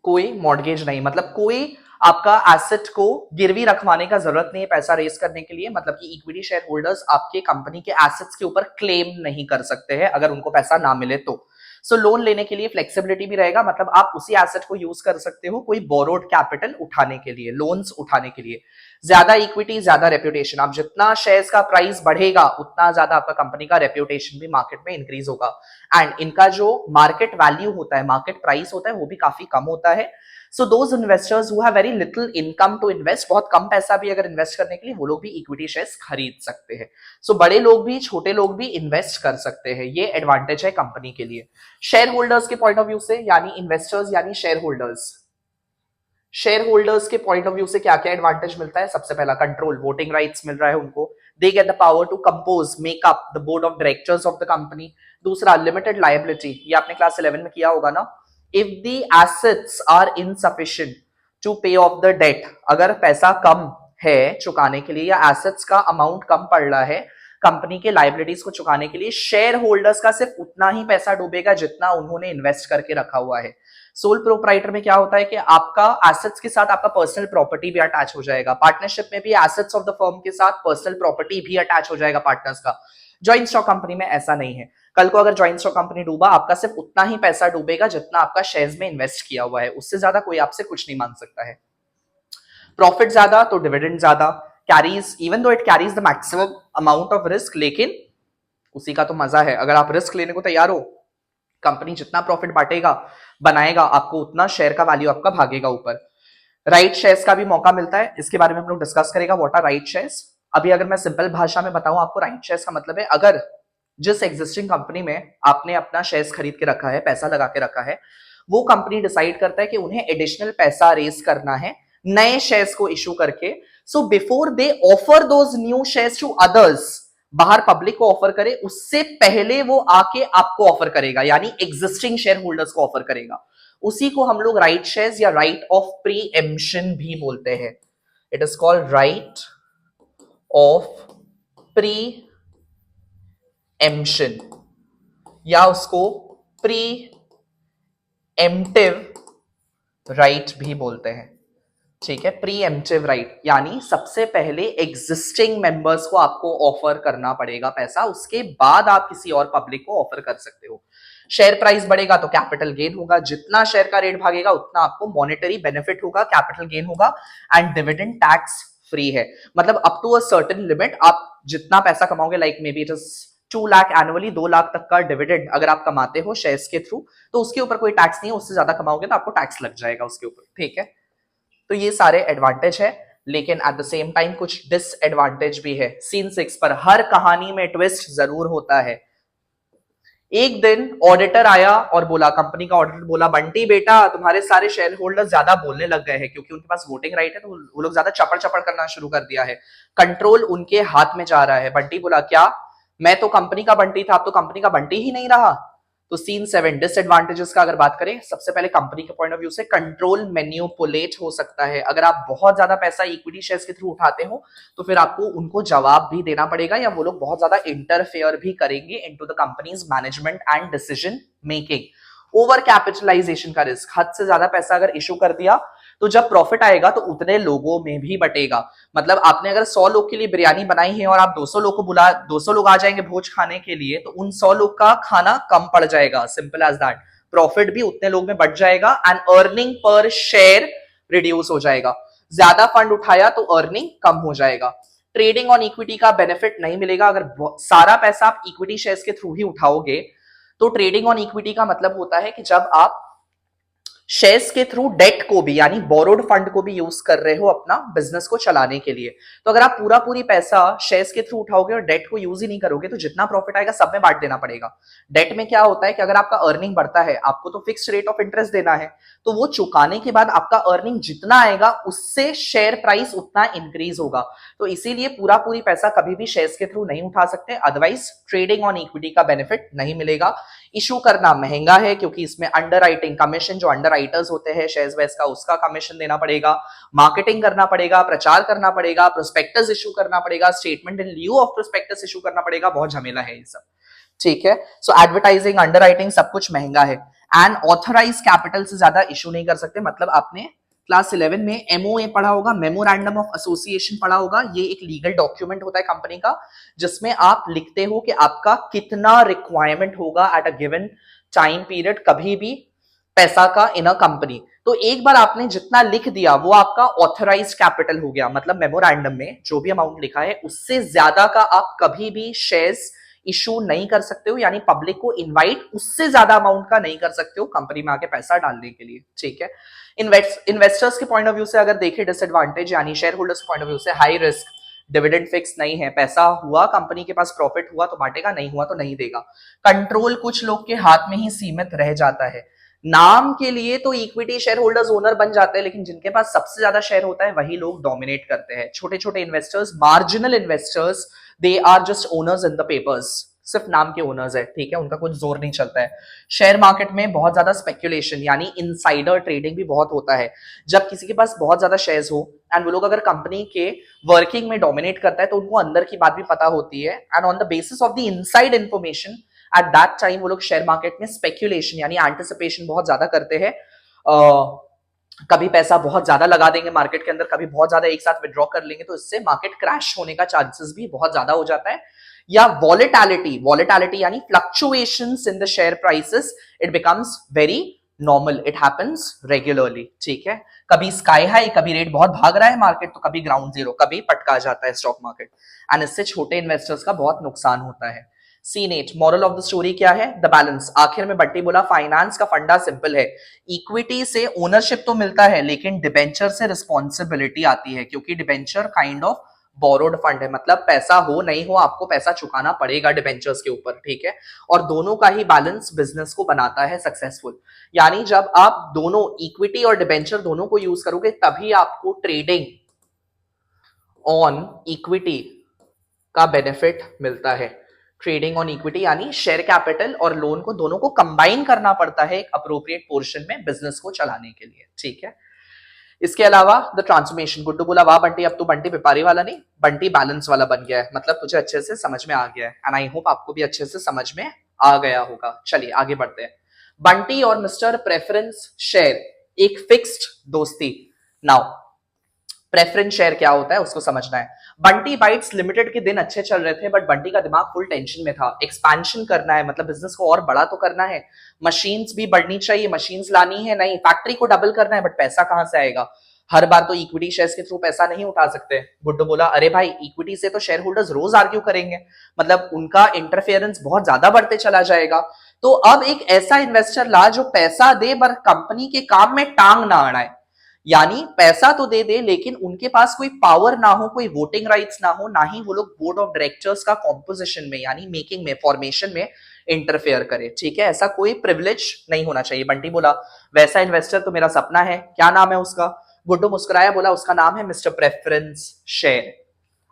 कोई मॉर्गेज नहीं मतलब कोई आपका एसेट को गिरवी रखवाने का जरूरत नहीं है पैसा रेस करने के लिए। मतलब कि इक्विटी शेयर होल्डर्स आपके कंपनी के एसेट्स के ऊपर क्लेम नहीं कर सकते हैं अगर उनको पैसा ना मिले तो। सो लोन लेने के लिए फ्लेक्सिबिलिटी भी रहेगा, मतलब आप उसी एसेट को यूज कर सकते हो कोई बोरोड कैपिटल उठाने के लिए, लोन्स उठाने के लिए। ज्यादा इक्विटी, ज्यादा रेप्यूटेशन, आप जितना शेयर्स का प्राइस बढ़ेगा उतना ज्यादा आपका कंपनी का रेप्यूटेशन भी मार्केट में इंक्रीज होगा। एंड इनका जो मार्केट वैल्यू होता है, मार्केट प्राइस होता है, वो भी काफी कम होता है। So those investors who have very little income to invest, बहुत कम पैसा भी अगर इन्वेस्ट करने के लिए, वो लोग भी इक्विटी शेयर्स खरीद सकते हैं। सो बड़े लोग भी, छोटे लोग भी इन्वेस्ट कर सकते हैं, ये एडवांटेज है कंपनी के लिए। शेयर होल्डर्स के पॉइंट ऑफ व्यू से, यानी इन्वेस्टर्स यानी शेयर होल्डर्स, शेयर होल्डर्स के पॉइंट ऑफ व्यू से क्या क्या एडवांटेज मिलता है? सबसे पहला, कंट्रोल, वोटिंग राइट्स मिल रहा है उनको। They get the power to compose, make up the board of directors of the company. दूसरा, लिमिटेड लायबिलिटी, ये आपने क्लास 11 में किया होगा ना। If the assets are insufficient to pay off the debt, अगर पैसा कम है चुकाने के लिए, या एसेट्स का अमाउंट कम पड़ रहा है कंपनी के लायबिलिटीज को चुकाने के लिए, शेयर होल्डर्स का सिर्फ उतना ही पैसा डूबेगा जितना उन्होंने इन्वेस्ट करके रखा हुआ है। सोल प्रोप्राइटर में क्या होता है कि आपका एसेट्स के साथ आपका पर्सनल प्रॉपर्टी भी अटैच हो जाएगा। पार्टनरशिप में भी एसेट्स ऑफ द फर्म के साथ पर्सनल प्रॉपर्टी भी अटैच हो जाएगा पार्टनर्स का। जॉइंट स्टॉक कंपनी में ऐसा नहीं है। कल को अगर जॉइंट स्टॉक कंपनी डूबा, आपका सिर्फ उतना ही पैसा डूबेगा जितना आपका शेयर्स में इन्वेस्ट किया हुआ है, उससे ज्यादा कोई आपसे कुछ नहीं मांग सकता है। प्रॉफिट ज्यादा तो डिविडेंड ज्यादा, carries, even though it carries the maximum amount of risk, लेकिन उसी का तो मजा है। अगर आप रिस्क लेने को तैयार हो, कंपनी जितना प्रॉफिट बांटेगा, बनाएगा, आपको उतना शेयर का वैल्यू आपका भागेगा ऊपर। राइट शेयर्स का भी मौका मिलता है, इसके बारे में हम लोग डिस्कस करेगा, व्हाट आर राइट शेयर्स। अभी अगर मैं सिंपल भाषा में बताऊं आपको, राइट शेयर्स का मतलब है, अगर जिस एग्जिस्टिंग कंपनी में आपने अपना शेयर्स खरीद के रखा है, पैसा लगा के रखा है, वो कंपनी डिसाइड करता है कि उन्हें एडिशनल पैसा रेज करना है नए शेयर्स को इशू करके। So before they offer those new shares to others, बाहर पब्लिक को ऑफर करे उससे पहले वो आके आपको ऑफर करेगा, यानी एग्जिस्टिंग शेयर होल्डर्स को ऑफर करेगा। उसी को हम लोग राइट शेयर्स या राइट ऑफ प्रीएम्पशन भी बोलते हैं। It is called right of preemption, या उसको प्रीएम्प्टिव राइट भी बोलते हैं। ठीक है, प्रीएम्प्टिव राइट, यानी सबसे पहले एग्जिस्टिंग मेंबर्स को आपको ऑफर करना पड़ेगा पैसा, उसके बाद आप किसी और पब्लिक को ऑफर कर सकते हो। शेयर प्राइस बढ़ेगा तो कैपिटल गेन होगा, जितना शेयर का रेट भागेगा उतना आपको मॉनेटरी बेनिफिट होगा, कैपिटल गेन होगा, एंड डिविडेंड टैक्स फ्री है। मतलब up to a certain limit आप जितना पैसा कमाओगे, like maybe it is 2 lakh annually, 2 lakh तक का डिविडेंड अगर आप कमाते हो शेयर्स के थ्रू, तो उसके ऊपर कोई टैक्स नहीं है। उससे ज्यादा कमाओगे तो आपको टैक्स लग जाएगा उसके ऊपर। ठीक है, तो ये सारे एडवांटेज है, लेकिन एट द सेम टाइम कुछ डिसएडवांटेज भी है। सीन 6 पर, हर कहानी में ट्विस्ट जरूर होता है। एक दिन ऑडिटर आया और बोला, कंपनी का ऑडिटर बोला, बंटी बेटा तुम्हारे सारे शेयर होल्डर ज्यादा बोलने लग गए हैं, क्योंकि उनके पास वोटिंग राइट है, तो वो लोग ज्यादा चपड़ चपड़ करना शुरू कर दिया है, कंट्रोल उनके हाथ में जा रहा है। बंटी बोला, क्या मैं तो कंपनी का बंटी था, अब तो कंपनी का बंटी ही नहीं रहा। तो सीन 7, डिसएडवांटेजेस का अगर बात करें, सबसे पहले कंपनी के पॉइंट ऑफ व्यू से कंट्रोल मैनिपुलेट हो सकता है। अगर आप बहुत ज्यादा पैसा इक्विटी शेयर्स के थ्रू उठाते हो तो फिर आपको उनको जवाब भी देना पड़ेगा, या वो लोग बहुत ज्यादा इंटरफेयर भी करेंगे into the company's management and decision making. Over capitalisation का रिस्क, हद से ज्यादा पैसा अगर इशू कर दिया तो जब प्रॉफिट आएगा तो उतने लोगों में भी बटेगा। मतलब आपने अगर 100 लोग के लिए बिरयानी बनाई है और आप 200 लोग को बुला, 200 लोग आ जाएंगे भोज खाने के लिए, तो उन 100 लोग का खाना कम पड़ जाएगा, सिंपल एज दैट। प्रॉफिट भी उतने लोग में बढ़ जाएगा and earning per share reduce हो जाएगा। ज्यादा फंड उठाया तो अर्निंग कम हो जाएगा। ट्रेडिंग ऑन इक्विटी का बेनिफिट नहीं मिलेगा। अगर सारा पैसा आप इक्विटी शेयर्स के थ्रू ही उठाओगे तो ट्रेडिंग ऑन इक्विटी का मतलब होता है कि जब आप शेयर्स के थ्रू डेट को भी, यानी बोरोड फंड को भी यूज कर रहे हो अपना बिजनेस को चलाने के लिए, तो अगर आप पूरा पूरी पैसा शेयर्स के थ्रू उठाओगे और डेट को यूज ही नहीं करोगे तो जितना प्रॉफिट आएगा सब में बांट देना पड़ेगा। डेट में क्या होता है कि अगर आपका अर्निंग बढ़ता है, आपको तो फिक्स्ड रेट ऑफ इंटरेस्ट देना है, तो वो चुकाने के बाद आपका अर्निंग जितना आएगा उससे शेयर प्राइस उतना इंक्रीज होगा। तो इसीलिए पूरा पूरी पैसा कभी भी शेयर्स के थ्रू नहीं उठा सकते, अदरवाइज ट्रेडिंग ऑन इक्विटी का बेनिफिट नहीं मिलेगा। इशू करना महंगा है क्योंकि इसमें अंडरराइटिंग कमीशन, जो अंडरराइटर्स होते हैं शेयर्स वेयर्स का, उसका कमीशन देना पड़ेगा, मार्केटिंग करना पड़ेगा, प्रचार करना पड़ेगा, प्रोस्पेक्टस इशू करना पड़ेगा, statement in lieu of prospectus issue करना पड़ेगा, बहुत झमेला है ये सब। ठीक है, सो एडवर्टाइजिंग, अंडरराइटिंग सब कुछ महंगा है। एंड ऑथराइज कैपिटल से ज्यादा इशू नहीं कर सकते, मतलब आपने क्लास 11 में एमओए पढ़ा होगा, मेमोरेंडम ऑफ एसोसिएशन पढ़ा होगा। ये एक लीगल डॉक्यूमेंट होता है कंपनी का, जिसमें आप लिखते हो कि आपका कितना रिक्वायरमेंट होगा at a given time period, कभी भी पैसा का इन अ कंपनी। तो एक बार आपने जितना लिख दिया वो आपका ऑथराइज्ड कैपिटल हो गया, मतलब मेमोरेंडम में जो भी अमाउंट लिखा है उससे ज्यादा का आप कभी भी शेयर्स इशू नहीं कर सकते हो, यानी पब्लिक को इनवाइट उससे ज्यादा अमाउंट का नहीं कर सकते हो कंपनी में आके पैसा डालने के लिए, ठीक है। इन्वेस्टर्स के पॉइंट ऑफ व्यू से अगर देखें डिसएडवांटेज, यानी शेयर होल्डर्स के पॉइंट ऑफ व्यू से हाई रिस्क, डिविडेंड फिक्स नहीं है, पैसा हुआ कंपनी के पास, प्रॉफिट हुआ तो बांटेगा, नहीं हुआ तो नहीं देगा। कंट्रोल कुछ लोग के हाथ में ही सीमित रह जाता है। नाम के लिए तो इक्विटी शेयर होल्डर्स ओनर बन जाते हैं, लेकिन जिनके पास सबसे ज्यादा शेयर होता है वही लोग डोमिनेट करते हैं। छोटे छोटे investors, marginal investors, they are just owners in the papers, सिर्फ नाम के ओनर्स है, ठीक है, उनका कुछ जोर नहीं चलता है। शेयर मार्केट में बहुत ज्यादा स्पेक्यूलेशन यानी इनसाइडर ट्रेडिंग भी बहुत होता है। जब किसी के पास बहुत ज्यादा शेयर्स हो एंड वो लोग अगर कंपनी के वर्किंग में डोमिनेट करता है तो उनको अंदर की बात भी पता होती है, and on the basis of the inside information at that time वो लोग शेयर मार्केट में स्पेक्यूलेशन यानी एंटिसिपेशन बहुत ज्यादा करते हैं। कभी पैसा बहुत ज्यादा लगा देंगे मार्केट के अंदर, कभी बहुत ज्यादा एक साथ विड्रॉ कर लेंगे, तो इससे मार्केट क्रैश होने का चांसेस भी बहुत ज्यादा हो जाता है। या वॉलेटिलिटी यानी fluctuations in the share prices, it becomes very normal, it happens regularly, ठीक है। कभी स्काई हाई, कभी रेट बहुत भाग रहा है मार्केट तो कभी ग्राउंड जीरो, कभी पटका जाता है स्टॉक मार्केट, एंड इससे छोटे इन्वेस्टर्स का बहुत नुकसान होता है। C8 moral of the story क्या है? The balance. आखिर में बंटी बोला फाइनेंस का फंडा सिंपल है, इक्विटी से ओनरशिप तो मिलता है लेकिन डिबेंचर से रिस्पॉन्सिबिलिटी आती है, क्योंकि debenture kind of borrowed fund है, मतलब पैसा हो नहीं हो आपको पैसा चुकाना पड़ेगा डिबेंचर्स के ऊपर, ठीक है। और दोनों का ही बैलेंस बिजनेस को बनाता है सक्सेसफुल, यानी जब आप दोनों इक्विटी और डिबेंचर दोनों को यूज करोगे तभी आपको ट्रेडिंग ऑन इक्विटी का बेनिफिट मिलता है। ट्रेडिंग ऑन इक्विटी यानी शेयर कैपिटल और लोन को दोनों को कंबाइन करना पड़ता है एक अप्रोप्रिएट पोर्शन में बिजनेस को चलाने के लिए, ठीक है। इसके अलावा द ट्रांसफॉर्मेशन, गुड्डू बोला वाह बंटी, अब तो बंटी व्यापारी वाला नहीं बंटी बैलेंस वाला बन गया है, मतलब तुझे अच्छे से समझ में आ गया है, एंड आई होप आपको भी अच्छे से समझ में आ गया होगा। चलिए आगे बढ़ते हैं। बंटी और मिस्टर प्रेफरेंस शेयर एक फिक्स्ड दोस्ती। नाउ प्रेफरेंस शेयर क्या होता है उसको समझना है। बंटी बाइट्स लिमिटेड के दिन अच्छे चल रहे थे, बट बंटी का दिमाग फुल टेंशन में था। एक्सपेंशन करना है, मतलब बिजनेस को और बड़ा तो करना है, मशीन्स भी बढ़नी चाहिए, मशीन्स लानी है, नहीं फैक्ट्री को डबल करना है, बट पैसा कहां से आएगा? हर बार तो इक्विटी शेयर्स के थ्रू पैसा नहीं उठा सकते। गुड्डू बोला अरे भाई इक्विटी से तो शेयर होल्डर्स रोज आर्ग्यू करेंगे, मतलब उनका इंटरफेरेंस बहुत ज्यादा बढ़ते चला जाएगा। तो अब एक ऐसा इन्वेस्टर ला जो पैसा दे पर कंपनी के काम में टांग ना अड़ाए, यानी पैसा तो दे दे लेकिन उनके पास कोई पावर ना हो, कोई वोटिंग राइट्स ना हो, ना ही वो लोग बोर्ड ऑफ डायरेक्टर्स का कॉम्पोजिशन में यानी मेकिंग में, फॉर्मेशन में इंटरफेयर करे, ठीक है। ऐसा कोई प्रिविलेज नहीं होना चाहिए। बंटी बोला वैसा इन्वेस्टर तो मेरा सपना है, क्या नाम है उसका? गुड्डू मुस्कुराया, बोला उसका नाम है मिस्टर प्रेफरेंस शेयर।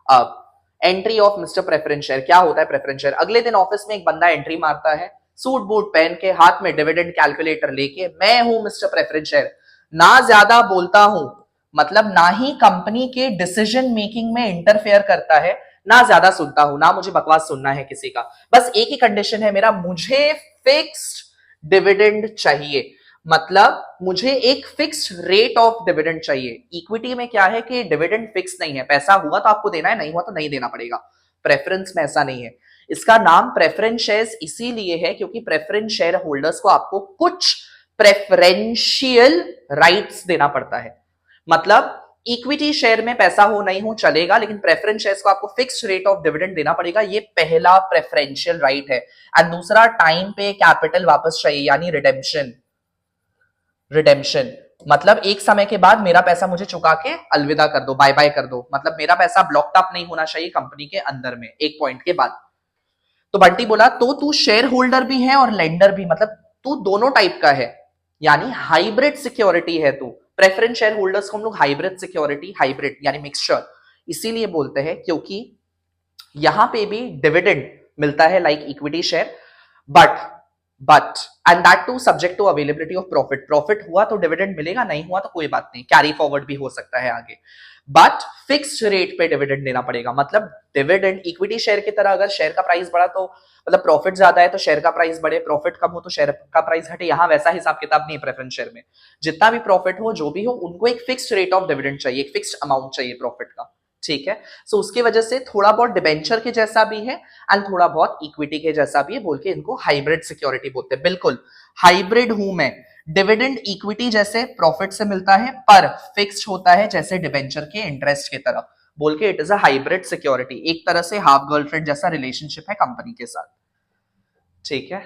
अब entry of mister preference share क्या होता है? प्रेफरेंस शेयर, अगले दिन ऑफिस में एक बंदा एंट्री मारता है, सूट बूट पहन के, हाथ में डिविडेंड कैलकुलेटर लेके, मैं हूं मिस्टर प्रेफरेंस शेयर, ना ज्यादा बोलता हूं, मतलब ना ही कंपनी के डिसीजन मेकिंग में इंटरफेयर करता है, ना ज्यादा सुनता हूं, ना मुझे बकवास सुनना है किसी का, बस एक ही कंडीशन है मेरा, मुझे फिक्स्ड डिविडेंड चाहिए, मतलब मुझे एक फिक्स्ड रेट ऑफ डिविडेंड चाहिए। इक्विटी में क्या है कि डिविडेंड फिक्स नहीं है, पैसा हुआ तो आपको देना है, नहीं हुआ तो नहीं देना पड़ेगा। प्रेफरेंस में ऐसा नहीं है। इसका नाम प्रेफरेंस शेयर्स इसीलिए है क्योंकि प्रेफरेंस शेयर होल्डर्स को आपको कुछ प्रेफरेंशियल राइट्स देना पड़ता है, मतलब इक्विटी शेयर में पैसा हो नहीं हो चलेगा, लेकिन प्रेफरेंस शेयर्स को आपको फिक्स्ड रेट ऑफ डिविडेंड देना पड़ेगा, ये पहला प्रेफरेंशियल राइट है। एंड दूसरा टाइम पे कैपिटल वापस चाहिए, यानी रिडेम्पशन। मतलब एक समय के बाद मेरा पैसा मुझे चुका के अलविदा कर दो, बाय बाय कर दो, मतलब मेरा पैसा ब्लॉक्ड अप नहीं होना चाहिए कंपनी के अंदर में एक पॉइंट के बाद। तो बंटी बोला तो तू शेयर होल्डर भी है और लेंडर भी, मतलब तू दोनों टाइप का है, यानी हाइब्रिड सिक्योरिटी है तू। प्रेफरेंस शेयर होल्डर्स को हम लोग हाइब्रिड सिक्योरिटी, हाइब्रिड यानी मिक्सचर इसीलिए बोलते हैं क्योंकि यहां पे भी डिविडेंड मिलता है like equity share, but but and that too subject to availability of profit. Profit हुआ तो डिविडेंड मिलेगा, नहीं हुआ तो कोई बात नहीं, कैरी फॉरवर्ड भी हो सकता है आगे। बट फिक्स्ड रेट पे डिविडेंड देना पड़ेगा। मतलब डिविडेंड इक्विटी शेयर की तरह, अगर शेयर का प्राइस बढ़ा तो मतलब प्रॉफिट ज्यादा है तो शेयर का प्राइस बढ़े, प्रॉफिट कम हो तो शेयर का प्राइस घटे, यहां वैसा हिसाब किताब नहीं है प्रेफरेंस शेयर में। जितना भी प्रॉफिट हो, जो भी हो, उनको एक फिक्स्ड रेट ऑफ डिविडेंड चाहिए, एक फिक्स्ड अमाउंट चाहिए प्रॉफिट का, ठीक है। सो उसकी वजह से थोड़ा बहुत डिबेंचर के जैसा भी है एंड थोड़ा बहुत इक्विटी के जैसा भी है, बोल के इनको हाइब्रिड सिक्योरिटी बोलते हैं। बिल्कुल हाइब्रिड हूं मैं। डिविडेंड इक्विटी जैसे प्रॉफिट से मिलता है पर फिक्स्ड होता है जैसे डिबेंचर के इंटरेस्ट की तरह, बोल के it is a hybrid security. एक तरह से हाफ गर्लफ्रेंड जैसा रिलेशनशिप है कंपनी के साथ, ठीक है।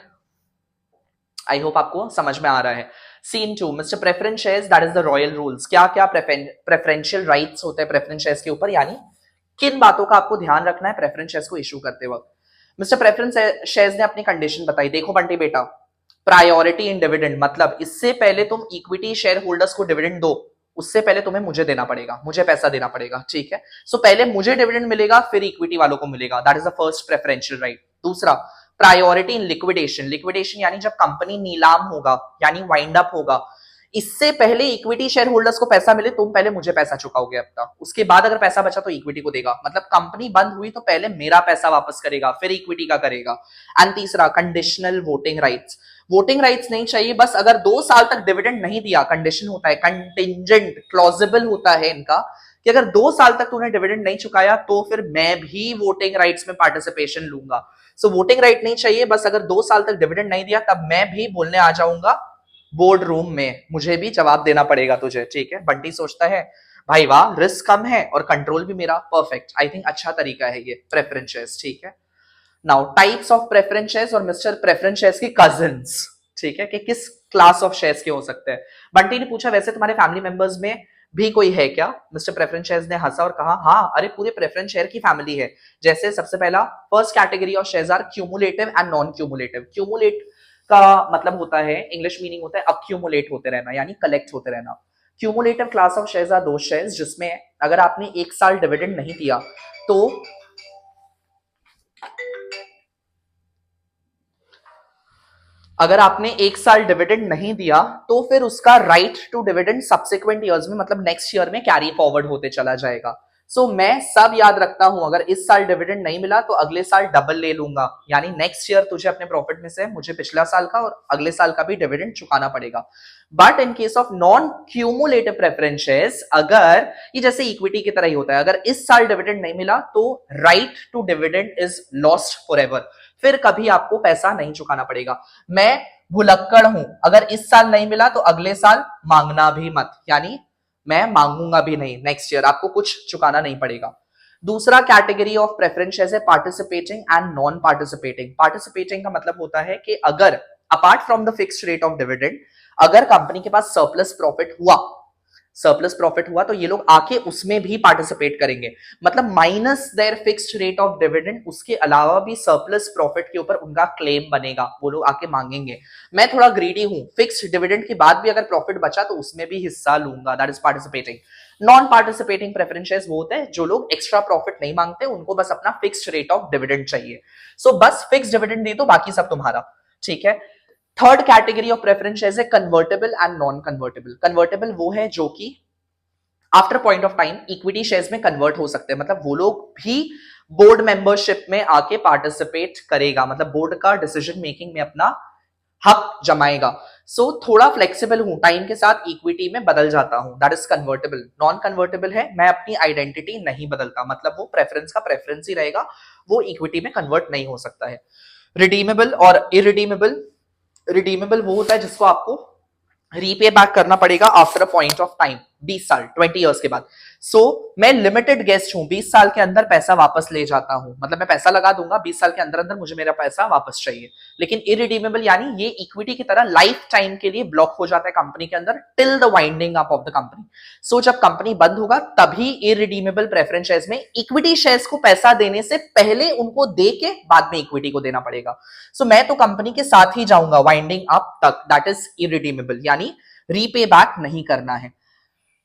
आई होप आपको समझ में आ रहा है। Scene 2, mister preference shares, that is the royal rules. क्या क्या प्रेफरेंशियल राइट्स होते हैं प्रेफरेंस शेयर्स के ऊपर, यानी किन बातों का आपको ध्यान रखना है प्रेफरेंस शेयर्स को इशू करते वक्त। मिस्टर प्रेफरेंस शेयर्स ने अपनी कंडीशन बताई, देखो बंटी बेटा, प्रायोरिटी इन डिविडेंड, मतलब इससे पहले तुम इक्विटी शेयर होल्डर्स को डिविडेंड दो, उससे पहले तुम्हें मुझे देना पड़ेगा, मुझे पैसा देना पड़ेगा, ठीक है। सो पहले मुझे डिविडेंड मिलेगा फिर इक्विटी वालों को मिलेगा, that is the first preferential right. दूसरा, प्रायोरिटी इन लिक्विडेशन। लिक्विडेशन यानी जब कंपनी नीलाम होगा, यानी वाइंड अप होगा, इससे पहले इक्विटी शेयर होल्डर्स को पैसा मिले, तुम पहले मुझे पैसा चुकाओगे अपना, उसके बाद अगर पैसा बचा तो इक्विटी को देगा। मतलब कंपनी बंद हुई तो पहले मेरा पैसा वापस करेगा फिर इक्विटी का करेगा। एंड तीसरा, conditional voting rights. Voting rights नहीं चाहिए, बस अगर 2 साल तक डिविडेंड नहीं दिया, कंडीशन होता है, कंटिंजेंट क्लॉजेबल होता है इनका, कि अगर 2 साल तक तूने डिविडेंड नहीं चुकाया तो फिर मैं भी वोटिंग राइट्स में पार्टिसिपेशन लूंगा। सो वोटिंग राइट नहीं चाहिए, बस अगर 2 साल तक डिविडेंड नहीं दिया तब मैं भी बोलने आ जाऊंगा बोर्ड रूम में, मुझे भी जवाब देना पड़ेगा तुझे, ठीक है। बंटी सोचता है भाई वाह, रिस्क कम है और कंट्रोल भी मेरा परफेक्ट, आई थिंक अच्छा तरीका है ये प्रेफरेंस शेयर्स, ठीक है। Now types of preference shares और मिस्टर प्रेफरेंस शेयर्स की कजिन्स, ठीक है, कि किस क्लास ऑफ शेयर्स के हो सकते हैं। बंटी ने पूछा वैसे तुम्हारे फैमिली मेंबर्स में भी कोई है क्या। मिस्टर प्रेफरेंस शेयर्स ने हंसा और कहा हाँ, अरे पूरे प्रेफरेंस शेयर की फैमिली है। जैसे सबसे पहला, first category of shares are cumulative and non cumulative. Cumulate का मतलब होता है, इंग्लिश मीनिंग होता है अक्यूमुलेट होते रहना, यानी कलेक्ट होते रहना। Cumulative class of shares are दो शेयर्स जिसमें अगर आपने 1 साल डिविडेंड नहीं दिया तो अगर आपने 1 साल डिविडेंड नहीं दिया तो फिर उसका right to dividend subsequent years में, मतलब नेक्स्ट ईयर में कैरी फॉरवर्ड होते चला जाएगा। सो मैं सब याद रखता हूं, अगर इस साल डिविडेंड नहीं मिला तो अगले साल डबल ले लूंगा, यानी नेक्स्ट ईयर तुझे अपने प्रॉफिट में से मुझे पिछला साल का और अगले साल का भी डिविडेंड चुकाना पड़ेगा। But in case of non cumulative preference shares, अगर ये जैसे इक्विटी की तरह ही होता है, अगर इस साल डिविडेंड नहीं मिला तो right to dividend is lost forever, फिर कभी आपको पैसा नहीं चुकाना पड़ेगा। मैं भुलक्कड़ हूं, अगर इस साल नहीं मिला तो अगले साल मांगना भी मत, यानी मैं मांगूंगा भी नहीं, नेक्स्ट ईयर आपको कुछ चुकाना नहीं पड़ेगा। दूसरा कैटेगरी ऑफ प्रेफरेंस शेयर्स है participating and non participating. Participating का मतलब होता है कि अगर apart from the fixed rate of dividend, अगर कंपनी के पास सरप्लस प्रॉफिट हुआ तो ये लोग आके उसमें भी पार्टिसिपेट करेंगे। मतलब minus their fixed rate of dividend, उसके अलावा भी सरप्लस प्रॉफिट के ऊपर उनका क्लेम बनेगा, वो लोग आके मांगेंगे। मैं थोड़ा ग्रीडी हूं, फिक्स्ड डिविडेंड के बाद भी अगर प्रॉफिट बचा तो उसमें भी हिस्सा लूंगा, that is participating. Non participating preference shares वो होते हैं जो लोग एक्स्ट्रा प्रॉफिट नहीं मांगते, उनको बस अपना फिक्स्ड रेट ऑफ डिविडेंड चाहिए। सो बस फिक्स्ड डिविडेंड दे दो, बाकी सब तुम्हारा, ठीक है। Third category of preference shares है convertible and non convertible. Convertible वो है जो कि after point of time equity shares में कन्वर्ट हो सकते हैं, मतलब वो लोग भी बोर्ड मेंबरशिप में आके पार्टिसिपेट करेगा, मतलब बोर्ड का डिसीजन मेकिंग में अपना हक जमाएगा। सो थोड़ा फ्लेक्सिबल हूं, टाइम के साथ इक्विटी में बदल जाता हूं, that is convertible. Non convertible है मैं अपनी आइडेंटिटी नहीं बदलता, मतलब वो प्रेफरेंस का प्रेफरेंस ही रहेगा, वो इक्विटी में कन्वर्ट नहीं हो सकता है। रिडीमेबल और इरिडीमेबल, रिडीमेबल वो होता है जिसको आपको रीपे बैक करना पड़ेगा after a point of time, 20 साल 20 इयर्स के बाद। सो मैं लिमिटेड गेस्ट हूं, 20 साल के अंदर पैसा वापस ले जाता हूं, मतलब मैं पैसा लगा दूंगा, 20 साल के अंदर अंदर मुझे मेरा पैसा वापस चाहिए। लेकिन इरिडीमेबल यानी ये इक्विटी की तरह लाइफ टाइम के लिए ब्लॉक हो जाता है कंपनी के अंदर, till the winding up of the company. So जब कंपनी बंद होगा तभी इरिडीमेबल प्रेफरेंस शेयर्स में इक्विटी शेयर्स को पैसा देने से पहले उनको दे के बाद में इक्विटी को देना पड़ेगा। सो मैं तो कंपनी के साथ ही जाऊंगा वाइंडिंग अप तक, दैट इज इरिडीमेबल, यानी रीपे बैक नहीं करना है।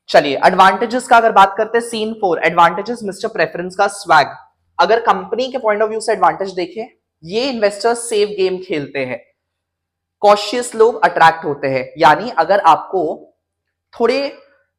चलिए एडवांटेजेस का अगर बात करते हैं, सीन 4 एडवांटेजेस मिस्टर प्रेफरेंस का स्वैग। अगर कंपनी के पॉइंट ऑफ व्यू से एडवांटेज देखें, ये इन्वेस्टर्स सेफ गेम खेलते हैं, कॉशियस लोग अट्रैक्ट होते हैं, यानी अगर आपको थोड़े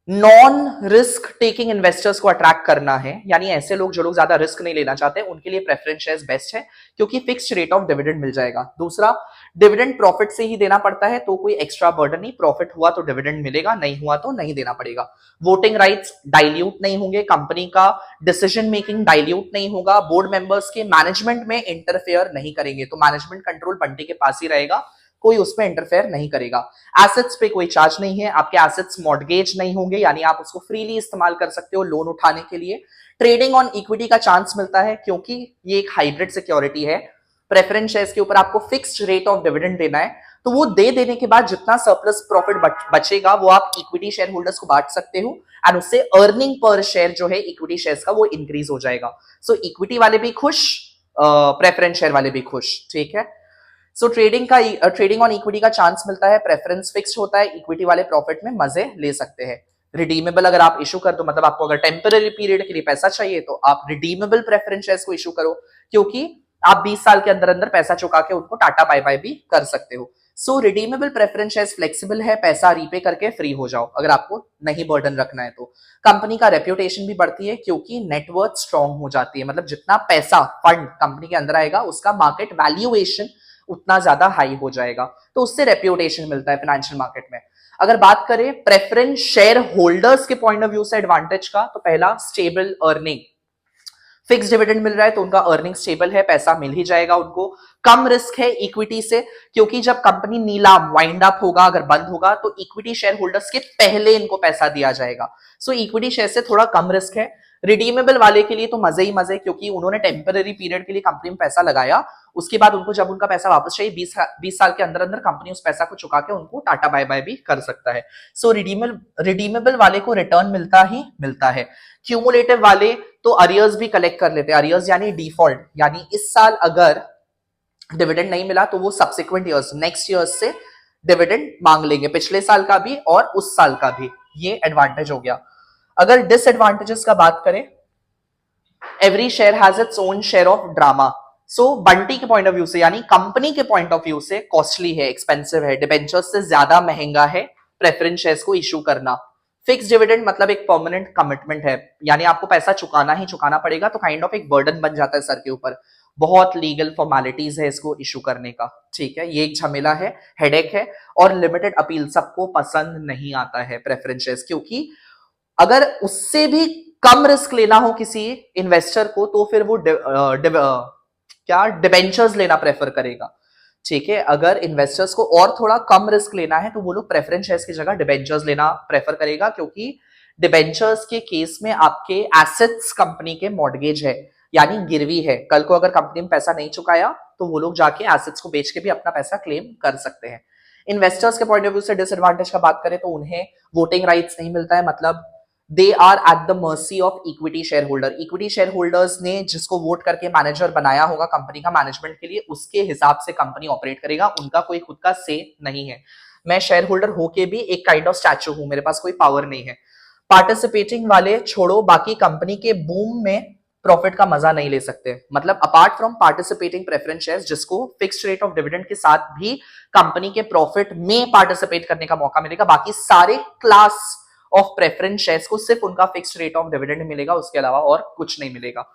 नॉन रिस्क टेकिंग इन्वेस्टर्स को अट्रैक्ट करना है, यानी ऐसे लोग जो लोग ज्यादा रिस्क नहीं लेना चाहते, उनके लिए प्रेफरेंस शेयर्स बेस्ट है, क्योंकि फिक्स्ड रेट ऑफ डिविडेंड मिल जाएगा। दूसरा, डिविडेंड प्रॉफिट से ही देना पड़ता है, तो कोई एक्स्ट्रा बर्डन नहीं, प्रॉफिट हुआ तो डिविडेंड मिलेगा, नहीं हुआ तो नहीं देना पड़ेगा। वोटिंग राइट्स डाइल्यूट नहीं होंगे, कंपनी का डिसीजन मेकिंग डाइल्यूट नहीं होगा, बोर्ड मेंबर्स के मैनेजमेंट में इंटरफेयर नहीं करेंगे, तो मैनेजमेंट कंट्रोल बंटी के पास ही रहेगा, कोई उसमें इंटरफेयर नहीं करेगा। एसेट्स पे कोई चार्ज नहीं है, आपके एसेट्स मॉर्गेज नहीं होंगे, यानी आप उसको फ्रीली इस्तेमाल कर सकते हो लोन उठाने के लिए। ट्रेडिंग ऑन इक्विटी का चांस मिलता है, क्योंकि ये एक हाइब्रिड सिक्योरिटी है। प्रेफरेंस शेयर्स के ऊपर आपको फिक्स्ड रेट ऑफ डिविडेंड देना है, तो वो दे देने के बाद जितना सरप्लस प्रॉफिट बचेगा वो आप इक्विटी शेयर होल्डर्स को बांट सकते हो, एंड उससे अर्निंग पर शेयर जो है इक्विटी शेयर्स का वो इंक्रीज हो जाएगा। सो इक्विटी वाले भी खुश, प्रेफरेंस शेयर वाले भी खुश, ठीक है। सो ट्रेडिंग ऑन इक्विटी का चांस मिलता है, प्रेफरेंस फिक्स होता है, इक्विटी वाले प्रॉफिट में मजे ले सकते हैं। रिडीमेबल अगर आप इशू कर दो, मतलब आपको अगर टेम्पररी पीरियड के लिए पैसा चाहिए तो आप रिडीमेबल प्रेफरेंस शेयर्स को इशू करो, क्योंकि आप 20 साल के अंदर अंदर पैसा चुका के उनको टाटा बाय बाय भी कर सकते हो। सो रिडीमेबल प्रेफरेंस शेयर्स फ्लेक्सिबल है, पैसा रीपे करके फ्री हो जाओ अगर आपको नहीं बर्डन रखना है तो। कंपनी का रेप्यूटेशन भी बढ़ती है, क्योंकि नेटवर्थ स्ट्रांग हो जाती है, मतलब जितना पैसा फंड कंपनी के अंदर आएगा उसका मार्केट वैल्यूएशन उतना ज्यादा हाई हो जाएगा, तो उससे रेप्यूटेशन मिलता है फाइनेंशियल मार्केट में। अगर बात करें प्रेफरेंस शेयर होल्डर्स के पॉइंट ऑफ व्यू से एडवांटेज का, तो पहला स्टेबल अर्निंग, फिक्स डिविडेंड मिल रहा है तो उनका अर्निंग स्टेबल है, पैसा मिल ही जाएगा उनको। कम रिस्क है इक्विटी से, क्योंकि जब कंपनी नीलाम वाइंड अप होगा, अगर बंद होगा, तो इक्विटी शेयर होल्डर्स के पहले इनको पैसा दिया जाएगा। सो इक्विटी शेयर से थोड़ा कम रिस्क है। रिडीमेबल वाले के लिए तो मजे ही मजे, क्योंकि उन्होंने टेम्पररी पीरियड के लिए कंपनी में पैसा लगाया, उसके बाद उनको जब उनका पैसा वापस चाहिए 20 साल के अंदर अंदर कंपनी उस पैसा को चुका के उनको टाटा बाय बाय भी कर सकता है। सो रिडीमेबल वाले को रिटर्न मिलता ही मिलता है। क्यूमुलेटिव वाले तो अरियर्स भी कलेक्ट कर लेते हैं, अरियर्स यानी डिफॉल्ट, यानी इस साल अगर डिविडेंड नहीं मिला तो वो सब्सिक्वेंट ईयर्स, नेक्स्ट ईयर्स से डिविडेंड मांग लेंगे, पिछले साल का भी और उस साल का भी। ये एडवांटेज हो गया। अगर डिसएडवांटेजेस का बात करें, every share has its own share of drama. So Bunty के पॉइंट ऑफ व्यू से, यानी कंपनी के पॉइंट ऑफ व्यू से कॉस्टली है, एक्सपेंसिव है, डिबेंचर्स से ज्यादा महंगा है प्रेफरेंस शेयर्स को इशू करना। फिक्स डिविडेंड मतलब एक परमानेंट कमिटमेंट है, यानी आपको पैसा चुकाना ही चुकाना पड़ेगा, तो काइंड ऑफ एक बर्डन बन जाता है सर के ऊपर, बहुत लीगल फॉर्मेलिटीज है इसको इशू करने का, ठीक है। ये एक झमेला है, हेडेक है, और लिमिटेड अपील सबको पसंद नहीं आता है प्रेफरेंस शेयर्स, क्योंकि अगर उससे भी कम रिस्क लेना हो किसी इन्वेस्टर को तो फिर वो क्या डिबेंचर्स लेना प्रेफर करेगा, ठीक है। अगर इन्वेस्टर्स को और थोड़ा कम रिस्क लेना है तो वो लोग प्रेफरेंस शेयर्स की जगह डिबेंचर्स लेना प्रेफर करेगा, क्योंकि डिबेंचर्स के केस में आपके एसेट्स कंपनी के मॉर्गेज है, यानी गिरवी है। कल को अगर कंपनी में पैसा नहीं चुकाया तो वो लोग जाके एसेट्स को बेच के भी अपना पैसा क्लेम कर सकते हैं। इन्वेस्टर्स के पॉइंट ऑफ व्यू से डिसएडवांटेज का बात करें तो उन्हें वोटिंग राइट्स नहीं मिलता है, मतलब they are at the mercy of equity share holder. Equity share holders ने जिसको वोट करके मैनेजर बनाया होगा कंपनी का मैनेजमेंट के लिए, उसके हिसाब से कंपनी ऑपरेट करेगा, उनका कोई खुद का से नहीं है। मैं शेयर होल्डर होके भी एक काइंड ऑफ स्टैचू हूं, मेरे पास कोई पावर नहीं है। पार्टिसिपेटिंग वाले छोड़ो, बाकी कंपनी के बूम में प्रॉफिट का मजा नहीं ले सकते, मतलब apart from participating preference shares, जिसको फिक्स्ड रेट ऑफ डिविडेंड के साथ भी कंपनी के प्रॉफिट में पार्टिसिपेट करने का मौका मिलेगा, बाकी सारे क्लास ऑफ प्रेफरेंस शेयर्स को सिर्फ उनका फिक्स्ड रेट ऑफ डिविडेंड मिलेगा, उसके अलावा और कुछ नहीं मिलेगा।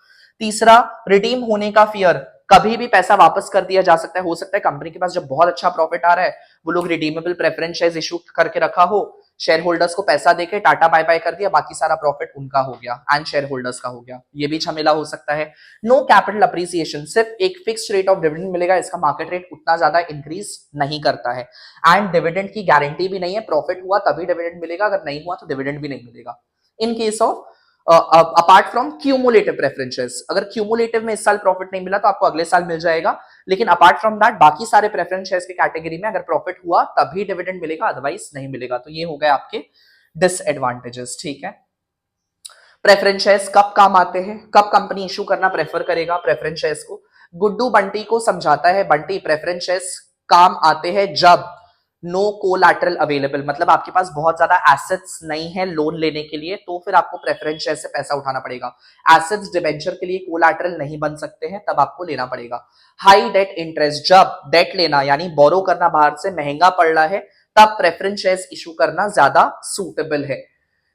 तीसरा, रिडीम होने का फियर, कभी भी पैसा वापस कर दिया जा सकता है। हो सकता है कंपनी के पास जब बहुत अच्छा प्रॉफिट आ रहा है वो लोग रिडीमेबल प्रेफरेंस शेयर्स इशू करके रखा हो, शेयर होल्डर्स को पैसा देके टाटा बाय बाय कर दिया, बाकी सारा प्रॉफिट उनका हो गया एंड शेयर होल्डर्स का हो गया, ये भी झमेला हो सकता है। नो कैपिटल अप्रिसिएशन, सिर्फ एक फिक्स्ड रेट ऑफ डिविडेंड मिलेगा, इसका मार्केट रेट उतना ज्यादा इंक्रीज नहीं करता है, एंड डिविडेंड की गारंटी भी नहीं है, प्रॉफिट हुआ तभी डिविडेंड मिलेगा, अगर नहीं हुआ तो डिविडेंड भी नहीं मिलेगा। In case of apart from cumulative preferences, अगर क्यूमुलेटिव में इस साल प्रॉफिट नहीं मिला तो आपको अगले साल मिल जाएगा, लेकिन अपार्ट फ्रॉम दैट बाकी सारे प्रेफरेंस शेयर्स के कैटेगरी में अगर प्रॉफिट हुआ तभी डिविडेंड मिलेगा, अदरवाइज नहीं मिलेगा। तो ये हो गए आपके डिसएडवांटेजेस, ठीक है। प्रेफरेंस शेयर्स कब काम आते हैं, कब कंपनी इशू करना प्रेफर करेगा प्रेफरेंस शेयर्स को? गुड्डू बंटी को समझाता है, बंटी प्रेफरेंस शेयर्स काम आते हैं जब नो कोलैटरल अवेलेबल, मतलब आपके पास बहुत ज्यादा एसेट्स नहीं है लोन लेने के लिए, तो फिर आपको प्रेफरेंस शेयर से पैसा उठाना पड़ेगा। एसेट्स डिबेंचर के लिए कोलैटरल नहीं बन सकते हैं, तब आपको लेना पड़ेगा। हाई डेट इंटरेस्ट, जब डेट लेना यानी बोरो करना बाहर से महंगा पड़ रहा है, तब प्रेफरेंस शेयर्स इशू करना ज्यादा सूटेबल है।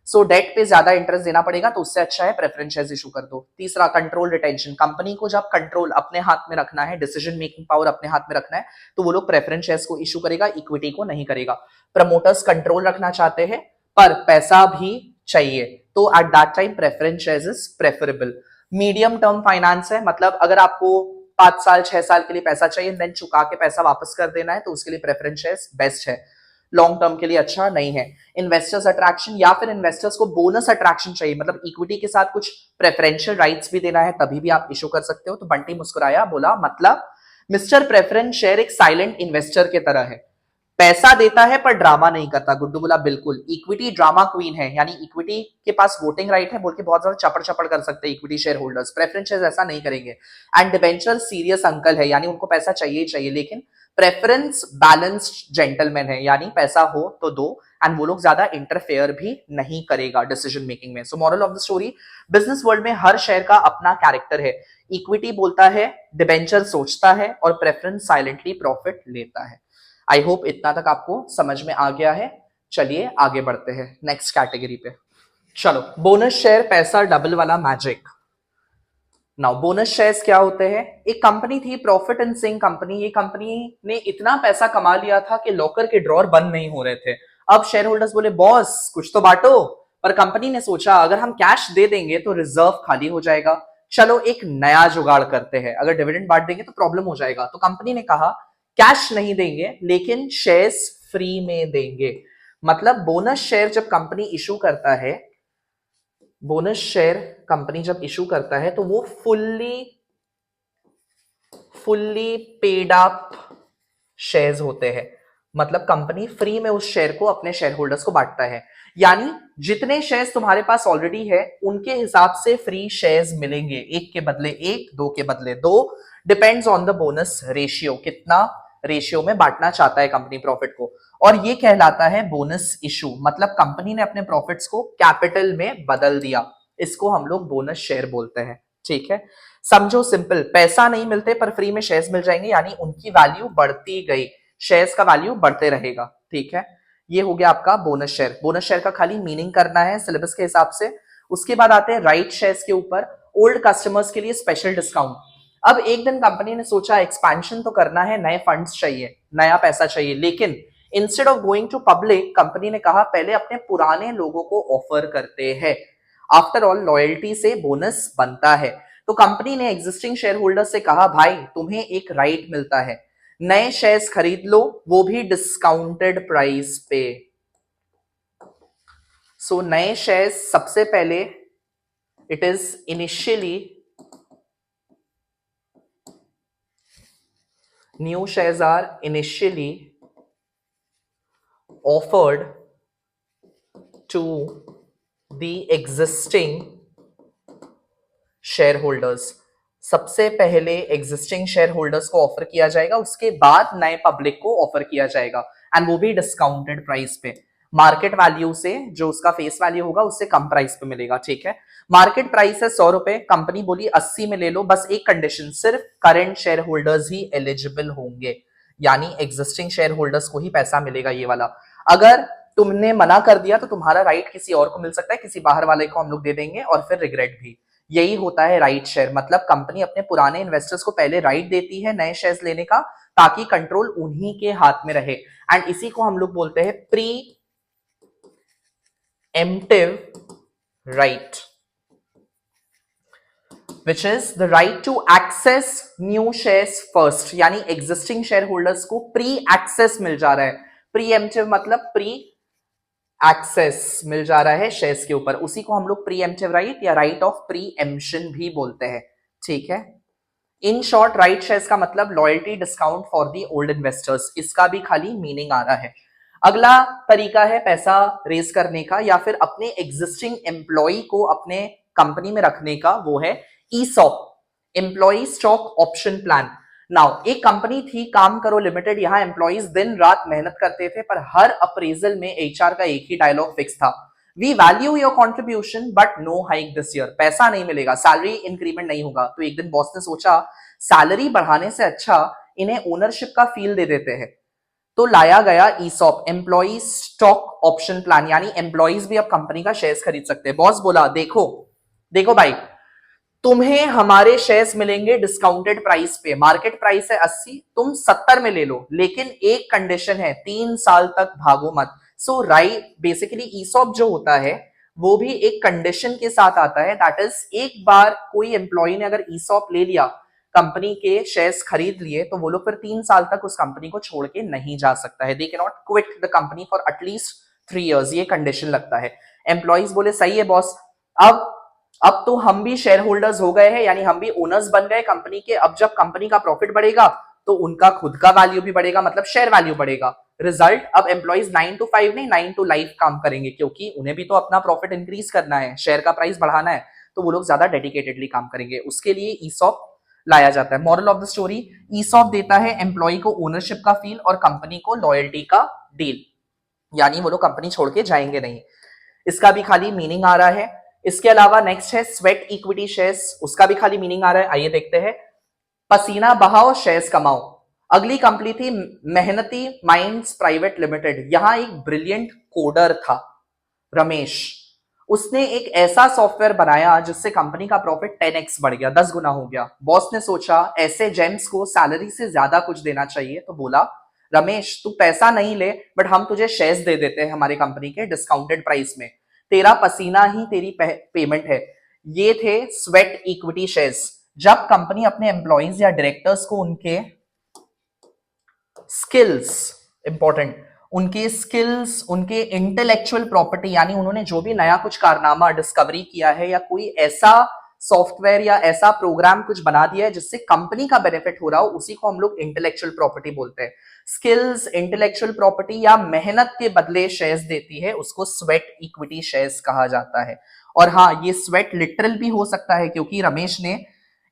सो डेट पे ज्यादा इंटरेस्ट देना पड़ेगा, तो उससे अच्छा है प्रेफरेंस शेयर्स इशू कर दो। तीसरा, कंट्रोल रिटेंशन, कंपनी को जब कंट्रोल अपने हाथ में रखना है, डिसीजन मेकिंग पावर अपने हाथ में रखना है, तो वो लोग प्रेफरेंस शेयर्स को इशू करेगा, इक्विटी को नहीं करेगा। प्रमोटर्स कंट्रोल रखना चाहते हैं पर पैसा भी चाहिए, तो at that time preference shares is preferable. Medium term finance है, मतलब अगर आपको 5 साल 6 साल के लिए पैसा चाहिए, देन चुका के पैसा वापस कर देना है, तो उसके लिए प्रेफरेंस शेयर्स बेस्ट है, लॉन्ग टर्म के लिए अच्छा नहीं है। इन्वेस्टर्स अट्रैक्शन, या फिर इन्वेस्टर्स को बोनस अट्रैक्शन चाहिए, मतलब इक्विटी के साथ कुछ प्रेफरेंशियल राइट्स भी देना है, तभी भी आप इशू कर सकते हो। तो बंटी मुस्कुराया, बोला मतलब मिस्टर प्रेफरेंस शेयर एक साइलेंट इन्वेस्टर के तरह है, पैसा देता है पर ड्रामा नहीं करता। गुड्डू बोला बिल्कुल, इक्विटी ड्रामा क्वीन है, यानी इक्विटी के पास वोटिंग राइट है बोल के बहुत ज्यादा चपड़ चपड़ कर सकते हैं equity share holders, preference share ऐसा नहीं करेंगे। एंड डिबेंचर सीरियस अंकल है, यानी उनको पैसा चाहिए ही चाहिए, लेकिन प्रेफरेंस बैलेंस्ड जेंटलमैन है, यानी पैसा हो तो दो, एंड वो लोग ज्यादा इंटरफेयर भी नहीं करेगा डिसीजन मेकिंग में। So moral of the story, business world में हर शेयर का अपना कैरेक्टर है। इक्विटी बोलता है, डिबेंचर सोचता है, और प्रेफरेंस साइलेंटली प्रॉफिट लेता है। आई होप इतना तक आपको समझ में आ गया है। चलिए आगे बढ़ते हैं नेक्स्ट कैटेगरी पे। चलो, बोनस शेयर, पैसा डबल वाला मैजिक। नाउ बोनस शेयर्स क्या होते हैं? एक कंपनी थी प्रॉफिट एंड सिंह कंपनी, ये कंपनी ने इतना पैसा कमा लिया था कि लॉकर के ड्रॉर बंद नहीं हो रहे थे। अब शेयर होल्डर्स बोले बॉस कुछ तो बांटो, पर कंपनी ने सोचा अगर हम कैश दे देंगे तो रिजर्व खाली हो जाएगा, चलो एक नया जुगाड़ करते हैं, अगर डिविडेंड बांट देंगे तो प्रॉब्लम हो जाएगा। तो कंपनी ने कहा कैश नहीं देंगे लेकिन शेयर्स फ्री में देंगे। मतलब बोनस शेयर जब कंपनी इशू करता है, बोनस शेयर कंपनी जब इशू करता है तो वो फुल्ली पेड अप शेयर्स होते हैं। मतलब कंपनी फ्री में उस शेयर को अपने शेयर होल्डर्स को बांटता है, यानी जितने शेयर्स तुम्हारे पास ऑलरेडी है उनके हिसाब से फ्री शेयर्स मिलेंगे, एक के बदले एक, दो के बदले दो, depends on the bonus ratio, कितना रेशियो में बांटना चाहता है कंपनी प्रॉफिट को। और ये कहलाता है बोनस इशू, मतलब कंपनी ने अपने प्रॉफिट्स को कैपिटल में बदल दिया, इसको हम लोग बोनस शेयर बोलते हैं। ठीक है, समझो सिंपल, पैसा नहीं मिलते पर फ्री में शेयर्स मिल जाएंगे, यानी उनकी वैल्यू बढ़ती गई, शेयर्स का वैल्यू बढ़ते रहेगा। ठीक है, ये हो गया आपका बोनस शेयर। बोनस शेयर का खाली मीनिंग करना है सिलेबस के हिसाब से। उसके बाद आते हैं राइट शेयर्स के ऊपर, ओल्ड कस्टमर्स के लिए स्पेशल डिस्काउंट। अब एक दिन कंपनी ने सोचा एक्सपेंशन तो करना है, नए फंड्स चाहिए, नया पैसा चाहिए, लेकिन instead of going to public company ने कहा पहले अपने पुराने लोगों को ऑफर करते हैं, आफ्टर ऑल लॉयल्टी से बोनस बनता है। तो कंपनी ने एग्जिस्टिंग शेयर होल्डर से कहा भाई तुम्हें एक राइट मिलता है, नए शेयर्स खरीद लो, वो भी डिस्काउंटेड प्राइस पे। सो नए शेयर्स सबसे पहले, it is initially, new shares are initially offered to the existing shareholders। सबसे पहले एग्जिस्टिंग शेयर होल्डर्स को ऑफर किया जाएगा, उसके बाद नए पब्लिक को ऑफर किया जाएगा, एंड वो भी डिस्काउंटेड प्राइस पे, मार्केट वैल्यू से, जो उसका फेस वैल्यू होगा उससे कम प्राइस पे मिलेगा। ठीक है, मार्केट प्राइस है 100 रुपए, कंपनी बोली 80 में ले लो, बस एक कंडीशन, सिर्फ करंट शेयर होल्डर्स ही एलिजिबल होंगे, यानी एग्जिस्टिंग शेयर होल्डर्स को ही पैसा मिलेगा ये वाला। अगर तुमने मना कर दिया तो तुम्हारा राइट किसी और को मिल सकता है, किसी बाहर वाले को हम लोग दे देंगे और फिर रिग्रेट भी। यही होता है राइट शेयर, मतलब कंपनी अपने पुराने इन्वेस्टर्स को पहले राइट देती है नए शेयर्स लेने का, ताकि कंट्रोल उन्हीं के हाथ में रहे, एंड इसी को हम लोग बोलते हैं pre emptive right, which is the right to access new shares first, यानी एग्जिस्टिंग शेयर होल्डर्स को प्री एक्सेस मिल जा रहा है। प्री एम्प्टिव मतलब प्री एक्सेस मिल जा रहा है शेयर्स के ऊपर, उसी को हम लोग प्री एम्प्टिव राइट या राइट ऑफ प्री एम्प्शन भी बोलते हैं। ठीक है, इन शॉर्ट राइट शेयर्स का मतलब loyalty discount for the old investors, इसका भी खाली मीनिंग आ रहा है। अगला तरीका है पैसा रेज करने का या फिर अपने एग्जिस्टिंग एम्प्लॉय को अपने कंपनी में रखने का, वो है ESOP, employee stock option plan. Now एक कंपनी थी काम करो लिमिटेड, यहाँ एम्प्लॉइज दिन रात मेहनत करते थे, पर हर अप्रेजल में एचआर का एक ही डायलॉग फिक्स था, we value your contribution but no hike this year. पैसा नहीं मिलेगा, सैलरी इंक्रीमेंट नहीं होगा। तो एक दिन बॉस ने सोचा सैलरी बढ़ाने से अच्छा इन्हें ओनरशिप का फील दे देते हैं। तो लाया गया ESOP, employee stock option plan, यानी एम्प्लॉइज भी अब कंपनी का शेयर्स खरीद सकते हैं। बॉस बोला देखो देखो भाई, तुम्हें हमारे शेयर्स मिलेंगे डिस्काउंटेड प्राइस पे, मार्केट प्राइस है 80, तुम 70 में ले लो, लेकिन एक कंडीशन है 3 साल तक भागो मत। सो राइट, बेसिकली ईसॉप जो होता है वो भी एक कंडीशन के साथ आता है, दैट इज एक बार कोई एम्प्लॉय ने अगर ईसॉप ले लिया, कंपनी के शेयर्स खरीद लिए, तो वो लोग फिर 3 साल तक उस कंपनी को छोड़ के नहीं जा सकता है। They can not quit the company for at least 3 years, ये कंडीशन लगता है। एम्प्लॉइज बोले सही है बॉस, अब तो हम भी शेयर होल्डर्स हो गए हैं, यानी हम भी ओनर्स बन गए कंपनी के। अब जब कंपनी का प्रॉफिट बढ़ेगा तो उनका खुद का वैल्यू भी बढ़ेगा, मतलब शेयर वैल्यू बढ़ेगा। रिजल्ट, अब एम्प्लॉइज 9 to 5 नहीं 9 to लाइफ काम करेंगे, क्योंकि उन्हें भी तो अपना प्रॉफिट इंक्रीज करना है, शेयर का प्राइस बढ़ाना है, तो वो लोग ज्यादा डेडिकेटेडली काम करेंगे। उसके लिए ईसॉप लाया जाता है। Moral of the story, ESOP देता है एम्प्लॉय को ओनरशिप का फील और कंपनी को लॉयल्टी का डील, यानी वो लोग कंपनी छोड़ के जाएंगे नहीं। इसका भी खाली मीनिंग आ रहा है। इसके अलावा नेक्स्ट है स्वेट इक्विटी शेयर्स, उसका भी खाली मीनिंग आ रहा है। आइए देखते हैं। पसीना बहाओ शेयर्स कमाओ। अगली कंपनी थी मेहनती माइंड्स प्राइवेट लिमिटेड। यहां एक ब्रिलियंट कोडर था रमेश, उसने एक ऐसा सॉफ्टवेयर बनाया जिससे कंपनी का प्रॉफिट 10x बढ़ गया, 10 गुना हो गया। बॉस ने सोचा ऐसे जेम्स को सैलरी से ज्यादा कुछ देना चाहिए, तो बोला रमेश तू पैसा नहीं ले, बट हम तुझे शेयर्स दे देते हैं हमारी कंपनी के डिस्काउंटेड प्राइस में, तेरा पसीना ही तेरी पेमेंट है। ये थे स्वेट इक्विटी शेयर्स। जब कंपनी अपने एम्प्लॉइज या डायरेक्टर्स को उनके स्किल्स, इंपॉर्टेंट, उनके स्किल्स, उनके इंटेलेक्चुअल प्रॉपर्टी, यानी उन्होंने जो भी नया कुछ कारनामा डिस्कवरी किया है या कोई ऐसा सॉफ्टवेयर या ऐसा प्रोग्राम कुछ बना दिया है जिससे कंपनी का बेनिफिट हो रहा हो, उसी को हम लोग इंटेलेक्चुअल प्रॉपर्टी बोलते हैं। स्किल्स, इंटेलेक्चुअल प्रॉपर्टी या मेहनत के बदले शेयर्स देती है, उसको स्वेट इक्विटी शेयर्स कहा जाता है। और हाँ, ये स्वेट लिटरल भी हो सकता है, क्योंकि रमेश ने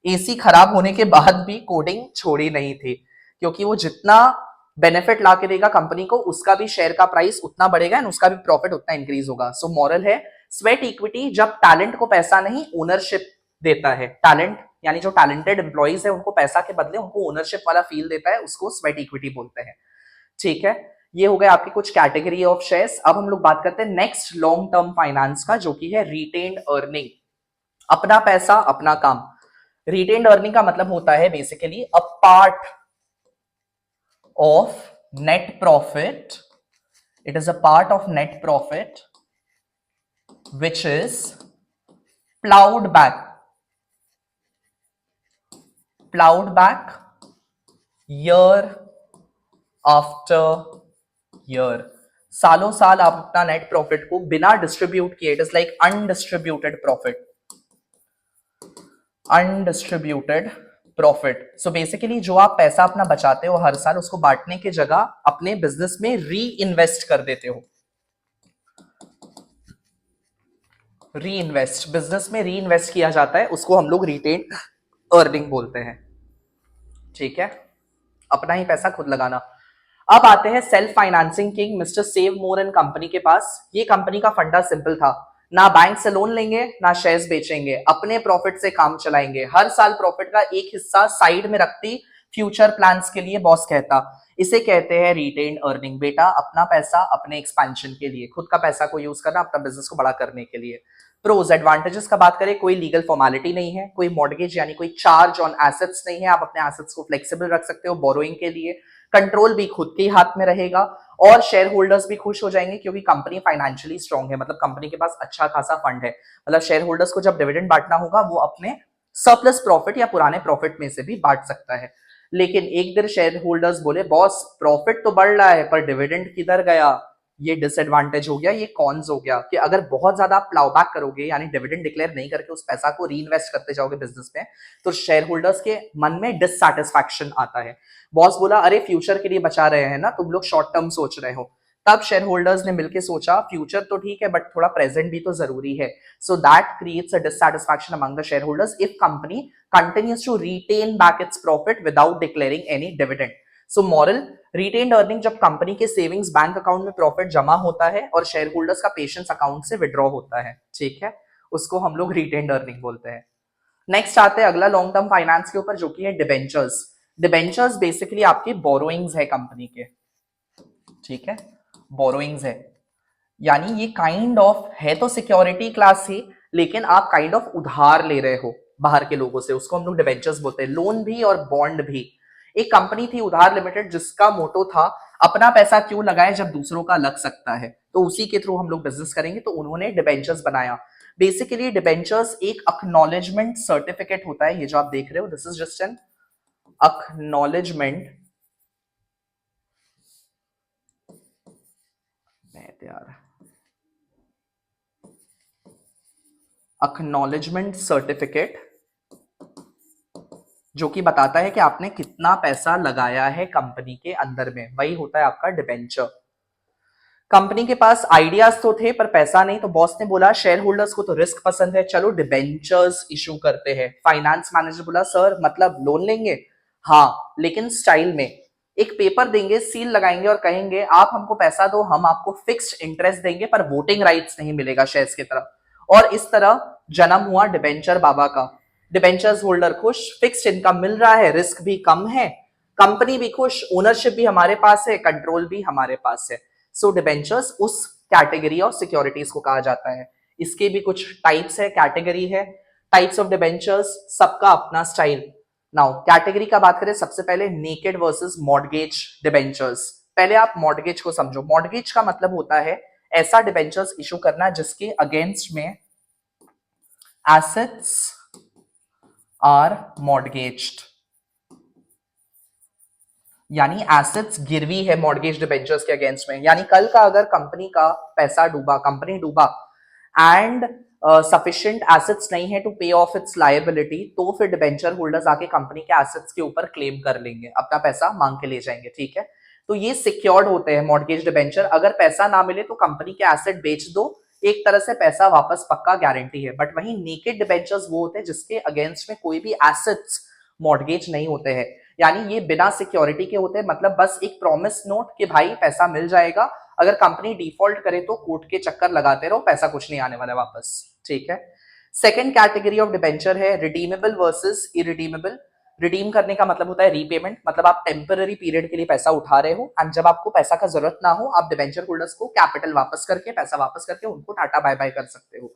एसी खराब होने के बाद भी कोडिंग छोड़ी नहीं थी, क्योंकि वो जितना बेनिफिट ला के देगा कंपनी को, उसका भी शेयर का प्राइस उतना बढ़ेगा एंड उसका भी प्रॉफिट उतना इंक्रीज होगा। सो मॉरल है, स्वेट इक्विटी जब टैलेंट को पैसा नहीं ओनरशिप देता है, टैलेंट यानी जो टैलेंटेड एम्प्लॉइज है उनको पैसा के बदले उनको ओनरशिप वाला फील देता है, उसको स्वेट इक्विटी बोलते हैं। ठीक है, ये हो गए आपके कुछ कैटेगरी ऑफ शेयर्स। अब हम लोग बात करते हैं नेक्स्ट लॉन्ग टर्म फाइनेंस का, जो कि है रिटेन्ड अर्निंग, अपना पैसा अपना काम। रिटेन्ड अर्निंग का मतलब होता है basically a part of net profit, it is a part of net profit which is plowed back year after year। सालों साल आप अपना नेट प्रॉफिट को बिना डिस्ट्रीब्यूट किए, it is like undistributed profit, undistributed profit. So basically जो आप पैसा अपना बचाते हो हर साल, उसको बांटने की जगह अपने बिजनेस में री इन्वेस्ट कर देते हो। री इन्वेस्ट, बिजनेस में री इन्वेस्ट किया जाता है, उसको हम लोग रिटेन अर्निंग बोलते हैं। ठीक है, अपना ही पैसा खुद लगाना। अब आते हैं self financing king mister save more and company के पास। ये कंपनी का फंडा सिंपल था, ना बैंक से लोन लेंगे ना शेयर्स बेचेंगे, अपने प्रॉफिट से काम चलाएंगे। हर साल प्रॉफिट का एक हिस्सा साइड में रखती फ्यूचर प्लान्स के लिए, बॉस कहता इसे कहते हैं रिटेन्ड अर्निंग। बेटा अपना पैसा अपने एक्सपेंशन के लिए, खुद का पैसा को यूज करना अपना बिजनेस को बड़ा करने के लिए। प्रोज एडवांटेजेस का बात करें, कोई लीगल फॉर्मेलिटी नहीं है, कोई मॉर्गेज यानी कोई चार्ज ऑन एसेट्स नहीं है, आप अपने एसेट्स को फ्लेक्सिबल रख सकते हो बोरोइंग के लिए, कंट्रोल भी खुद के हाथ में रहेगा, और शेयर होल्डर्स भी खुश हो जाएंगे क्योंकि कंपनी फाइनेंशियली स्ट्रांग है, मतलब कंपनी के पास अच्छा खासा फंड है। मतलब शेयर होल्डर्स को जब डिविडेंड बांटना होगा वो अपने सरप्लस प्रॉफिट या पुराने प्रॉफिट में से भी बांट सकता है। लेकिन एक दिन शेयर होल्डर्स बोले बॉस प्रॉफिट तो बढ़ रहा है पर डिविडेंड किधर गया, ये डिसएडवांटेज हो गया, ये कॉन्स हो गया कि अगर बहुत ज्यादा आप प्लाउ बैक करोगे यानी डिविडेंड डिक्लेयर नहीं करके उस पैसा को री इन्वेस्ट करते जाओगे बिजनेस में, तो शेयर होल्डर्स के मन में डिससैटिस्फैक्शन आता है। बॉस बोला अरे फ्यूचर के लिए बचा रहे हैं ना तुम लोग, शॉर्ट टर्म सोच रहे हो, तब शेयर होल्डर्स ने मिलकर सोचा फ्यूचर तो ठीक है बट थोड़ा प्रेजेंट भी तो जरूरी है. So that creates a dissatisfaction among the share holders if company continues to retain back its profit without declaring any dividend. So moral, retained earning जब कंपनी के सेविंग्स बैंक अकाउंट में प्रॉफिट जमा होता है और शेयर होल्डर्स का पेशेंस अकाउंट से विड्रॉ होता है, ठीक है, उसको हम लोग रिटेन्ड अर्निंग बोलते हैं. नेक्स्ट आते हैं अगला लॉन्ग टर्म फाइनेंस के ऊपर, जो कि है डिबेंचर्स. डिबेंचर्स बेसिकली आपकी बोरोइंग्स है कंपनी के, ठीक है, बोरोइंग्स है, यानी ये काइंड ऑफ है तो सिक्योरिटी क्लास ही, लेकिन आप काइंड ऑफ उधार ले रहे हो बाहर के लोगों से, उसको हम लोग डिबेंचर्स बोलते हैं. लोन भी और बॉन्ड भी. एक कंपनी थी उधार लिमिटेड जिसका मोटो था अपना पैसा क्यों लगाए जब दूसरों का लग सकता है, तो उसी के थ्रू हम लोग बिजनेस करेंगे, तो उन्होंने डिबेंचर्स बनाया. बेसिकली डिबेंचर्स एक अक्नॉलेजमेंट सर्टिफिकेट होता है, ये जो आप देख रहे हो, this is just an acknowledgement acknowledgement certificate जो कि बताता है कि आपने कितना पैसा लगाया है कंपनी के अंदर में, वही होता है आपका डिबेंचर. कंपनी के पास आइडियाज तो थे पर पैसा नहीं, तो बॉस ने बोला शेयर होल्डर्स को तो रिस्क पसंद है, चलो डिबेंचर्स इशू करते हैं. फाइनेंस मैनेजर बोला सर मतलब लोन लेंगे, हाँ लेकिन स्टाइल में, एक पेपर देंगे, सील लगाएंगे और कहेंगे आप हमको पैसा दो, हम आपको फिक्स्ड इंटरेस्ट देंगे पर वोटिंग राइट्स नहीं मिलेगा शेयर्स की तरफ. और इस तरह जन्म हुआ डिबेंचर बाबा का. डिबेंचर्स होल्डर खुश, फिक्स्ड इनकम मिल रहा है, रिस्क भी कम है, कंपनी भी खुश, ओनरशिप भी हमारे पास है, कंट्रोल भी हमारे पास है. सो डिबेंचर्स उस कैटेगरी ऑफ सिक्योरिटीज को कहा जाता है. इसके भी कुछ टाइप्स है, कैटेगरी है, टाइप्स ऑफ डिबेंचर्स, सबका अपना स्टाइल. नाउ कैटेगरी का बात करें, सबसे पहले नेकेड वर्सेस मॉर्गेज डिबेंचर्स. पहले आप मॉर्गेज को समझो. मॉर्गेज का मतलब होता है ऐसा डिबेंचर्स इशू करना जिसके अगेंस्ट में एसेट्स आर मॉर्गेज्ड, यानी एसेट्स गिरवी है मॉर्गेज डिबेंचर्स के अगेंस्ट में. यानी कल का अगर कंपनी का पैसा डूबा, कंपनी डूबा एंड सफिशिएंट एसेट्स नहीं है to pay of its liability, तो फिर डिबेंचर होल्डर्स आके कंपनी के एसेट्स के ऊपर क्लेम कर लेंगे, अपना पैसा मांग के ले जाएंगे, ठीक है. तो ये सिक्योर्ड होते हैं मॉर्गेज डिबेंचर. अगर पैसा ना मिले तो कंपनी के एसेट बेच दो, एक तरह से पैसा वापस पक्का गारंटी है. बट वहीं नेकेड डिबेंचर्स वो होते हैं जिसके अगेंस्ट में कोई भी एसेट्स मॉर्गेज नहीं होते हैं, यानी ये बिना सिक्योरिटी के होते हैं. मतलब बस एक प्रॉमिस नोट कि भाई पैसा मिल जाएगा, अगर कंपनी डिफॉल्ट करे तो कोर्ट के चक्कर लगाते रहो, पैसा कुछ नहीं आने वाला वापस, ठीक है. सेकंड कैटेगरी ऑफ डिबेंचर है रिडीमेबल वर्सेस इरिडीमेबल. रिडीम करने का मतलब होता है रीपेमेंट, मतलब आप टेम्पररी पीरियड के लिए पैसा उठा रहे हो एंड जब आपको पैसा का जरूरत ना हो, आप डिबेंचर होल्डर्स को कैपिटल वापस करके, पैसा वापस करके उनको टाटा बाय बाय कर सकते हो.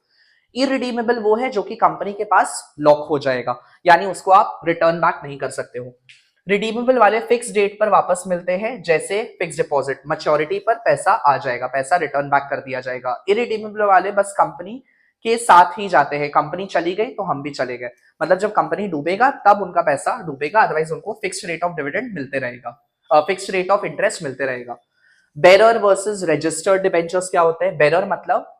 इरिडीमेबल वो है जो कि कंपनी के पास लॉक हो जाएगा, यानी उसको आप रिटर्न बैक नहीं कर सकते हो. रिडीमेबल वाले फिक्स डेट पर वापस मिलते हैं, जैसे फिक्स डिपॉजिट, मैच्योरिटी पर पैसा आ जाएगा, पैसा रिटर्न बैक कर दिया जाएगा. इरिडीमेबल वाले बस कंपनी के साथ ही जाते हैं, कंपनी चली गई तो हम भी चले गए, मतलब जब कंपनी डूबेगा तब उनका पैसा डूबेगा, अदरवाइज उनको फिक्स्ड रेट ऑफ डिविडेंड मिलते रहेगा, फिक्स्ड रेट ऑफ इंटरेस्ट मिलते रहेगा. बेरर वर्सेस रजिस्टर्ड डिबेंचर्स क्या होते हैं? बेरर मतलब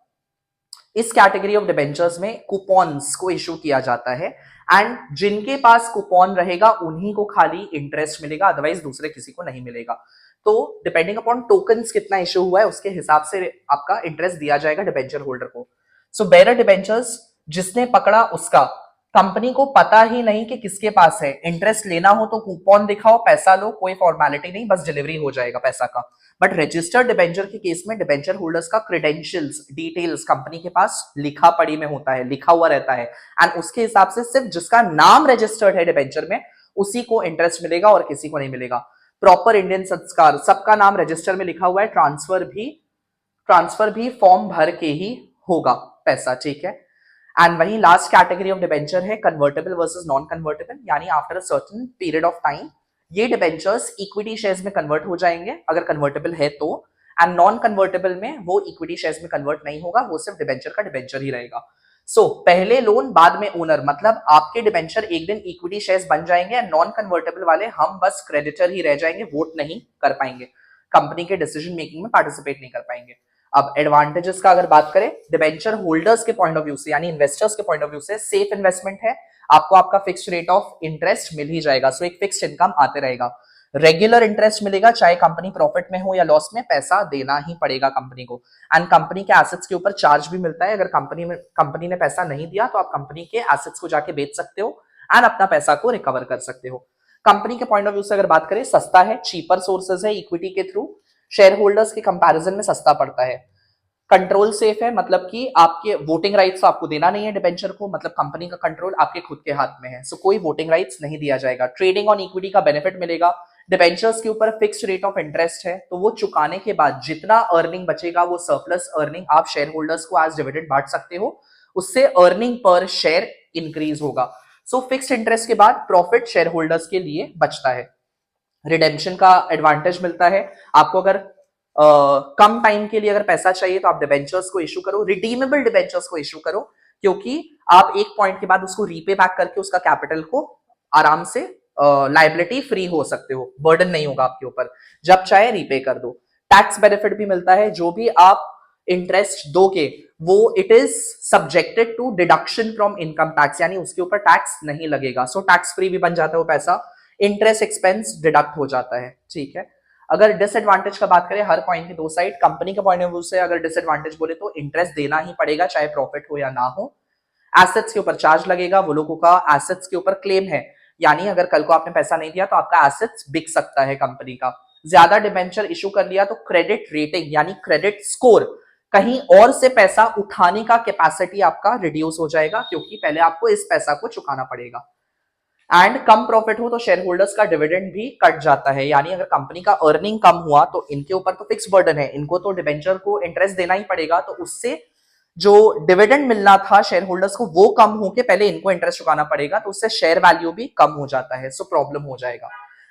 इस कैटेगरी ऑफ डिबेंचर्स में कूपन्स को इशू किया जाता है एंड जिनके पास कूपन रहेगा उन्हीं को खाली इंटरेस्ट मिलेगा, अदरवाइज दूसरे किसी को नहीं मिलेगा. तो डिपेंडिंग अपॉन टोकन्स कितना इशू हुआ है उसके हिसाब से आपका इंटरेस्ट दिया जाएगा डिबेंचर होल्डर को. सो बेरर डिबेंचर्स, जिसने पकड़ा उसका, कंपनी को पता ही नहीं कि किसके पास है, इंटरेस्ट लेना हो तो कूपन दिखाओ, पैसा लो, कोई फॉर्मेलिटी नहीं, बस डिलीवरी हो जाएगा पैसा का. बट रजिस्टर्ड डिबेंचर के केस में डिबेंचर होल्डर्स का क्रेडेंशियल्स, डिटेल्स कंपनी के पास लिखा पड़ी में होता है, लिखा हुआ रहता है एंड उसके हिसाब से सिर्फ जिसका नाम रजिस्टर्ड है डिबेंचर में उसी को इंटरेस्ट मिलेगा और किसी को नहीं मिलेगा. प्रॉपर इंडियन संस्कार, सबका नाम रजिस्टर में लिखा हुआ है, ट्रांसफर भी फॉर्म भर के ही होगा पैसा, ठीक है. एंड वही लास्ट कैटेगरी ऑफ डिबेंचर है कन्वर्टेबल वर्सेस नॉन कन्वर्टेबल, यानी after a certain period of time ये डिबेंचर्स इक्विटी शेयर्स में कन्वर्ट हो जाएंगे अगर कन्वर्टेबल है तो, एंड नॉन कन्वर्टेबल में वो इक्विटी शेयर्स में कन्वर्ट नहीं होगा, वो सिर्फ डिबेंचर का डिबेंचर ही रहेगा. सो पहले लोन बाद में ओनर, मतलब आपके डिबेंचर एक दिन इक्विटी शेयर्स बन जाएंगे, नॉन कन्वर्टेबल वाले हम बस क्रेडिटर ही रह जाएंगे, वोट नहीं कर पाएंगे, कंपनी के डिसीजन मेकिंग में पार्टिसिपेट नहीं कर पाएंगे. अब एडवांटेजेस का अगर बात करें डिबेंचर होल्डर्स के पॉइंट ऑफ व्यू से, यानी इन्वेस्टर्स के पॉइंट ऑफ व्यू से, सेफ इन्वेस्टमेंट है, आपको आपका फिक्स्ड रेट ऑफ इंटरेस्ट मिल ही जाएगा, सो एक फिक्स्ड इनकम आते रहेगा. रेगुलर इंटरेस्ट मिलेगा, चाहे कंपनी प्रॉफिट में हो या लॉस में, पैसा देना ही पड़ेगा कंपनी को। एंड कंपनी के एसेट्स के ऊपर चार्ज भी मिलता है। अगर कंपनी ने पैसा नहीं दिया तो आप कंपनी के एसेट्स को जाके बेच सकते हो एंड अपना पैसा को रिकवर कर सकते हो। कंपनी के पॉइंट ऑफ व्यू से अगर बात करें, सस्ता है, चीपर सोर्सेज है इक्विटी के थ्रू, शेयर होल्डर्स के कंपैरिजन में सस्ता पड़ता है। कंट्रोल सेफ है, मतलब कि आपके वोटिंग राइट्स तो आपको देना नहीं है डिबेंचर को, मतलब कंपनी का कंट्रोल आपके खुद के हाथ में है, सो कोई वोटिंग राइट्स नहीं दिया जाएगा। ट्रेडिंग ऑन इक्विटी का बेनिफिट मिलेगा। डिबेंचर्स के ऊपर फिक्स्ड रेट ऑफ इंटरेस्ट है, तो वो चुकाने के बाद जितना अर्निंग बचेगा वो सरप्लस अर्निंग आप शेयर होल्डर्स को एज डिविडेंड बांट सकते हो, उससे अर्निंग पर शेयर इंक्रीज होगा। सो फिक्स्ड इंटरेस्ट के बाद प्रॉफिट शेयर होल्डर्स के लिए बचता है। रिडेम्पशन का एडवांटेज मिलता है आपको। अगर कम टाइम के लिए अगर पैसा चाहिए तो आप डिबेंचर्स को इशू करो, रिडीमेबल डिबेंचर्स को इशू करो, क्योंकि आप एक पॉइंट के बाद उसको रीपे बैक करके उसका कैपिटल को आराम से लाइबिलिटी फ्री हो सकते हो, बर्डन नहीं होगा आपके ऊपर, जब चाहे रीपे कर दो। टैक्स बेनिफिट भी मिलता है, जो भी आप इंटरेस्ट दोगे वो it is subjected to deduction from income tax, यानी उसके ऊपर टैक्स नहीं लगेगा। सो टैक्स फ्री भी बन जाता है वो पैसा, इंटरेस्ट एक्सपेंस डिडक्ट हो जाता है, ठीक है। अगर डिसएडवांटेज का बात करें, हर पॉइंट की दो साइड, कंपनी के पॉइंट ऑफ व्यू से अगर डिसएडवांटेज बोले तो इंटरेस्ट देना ही पड़ेगा चाहे प्रॉफिट हो या ना हो। एसेट्स के ऊपर चार्ज लगेगा, वो लोगों का एसेट्स के ऊपर क्लेम है, यानी अगर कल को आपने पैसा नहीं दिया तो आपका एसेट्स बिक सकता है कंपनी का। ज्यादा डिबेंचर इशू कर लिया तो क्रेडिट रेटिंग यानी क्रेडिट स्कोर, कहीं और से पैसा उठाने का कैपेसिटी आपका रिड्यूस हो जाएगा, क्योंकि पहले आपको इस पैसा को चुकाना पड़ेगा। एंड कम प्रॉफिट हो तो शेयर होल्डर्स का डिविडेंड भी कट जाता है, यानी अगर कंपनी का अर्निंग कम हुआ तो इनके ऊपर तो फिक्स बर्डन है, इनको तो डिबेंचर को इंटरेस्ट देना ही पड़ेगा, तो उससे जो डिविडेंड मिलना था शेयर होल्डर्स को वो कम होके पहले इनको इंटरेस्ट चुकाना पड़ेगा, तो उससे शेयर वैल्यू भी कम हो जाता है, सो प्रॉब्लम हो जाएगा।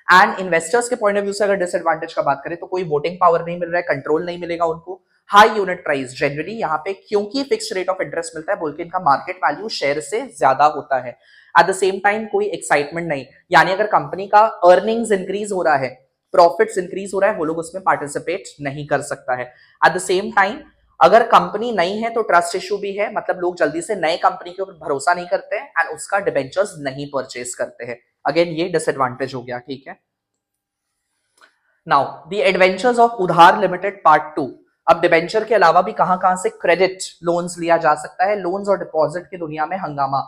एंड इन्वेस्टर्स के पॉइंट ऑफ व्यू से अगर डिसएडवांटेज का बात करें तो कोई वोटिंग पावर नहीं मिल रहा है, कंट्रोल नहीं मिलेगा उनको, हाई यूनिट प्राइस जनरली यहाँ पे क्योंकि फिक्स्ड रेट ऑफ इंटरेस्ट मिलता है बोल के इनका मार्केट वैल्यू शेयर से ज्यादा होता है। एट द सेम टाइम कोई एक्साइटमेंट नहीं, यानी अगर कंपनी का अर्निंग्स इंक्रीज हो रहा है, प्रॉफिट्स इंक्रीज हो रहा है, वो लोग उसमें पार्टिसिपेट नहीं कर सकता है। एट द सेम टाइम अगर कंपनी नई है तो ट्रस्ट इशू भी है, मतलब लोग जल्दी से नए कंपनी के ऊपर भरोसा नहीं करते हैं एंड उसका डिबेंचर्स नहीं परचेज करते हैं। अगेन ये डिसएडवांटेज हो गया, ठीक है। नाउ द एडवेंचर्स ऑफ उधार लिमिटेड पार्ट 2। अब डिबेंचर के अलावा भी कहां से क्रेडिट लोन्स लिया जा सकता है। लोन्स और डिपॉजिट की दुनिया में हंगामा।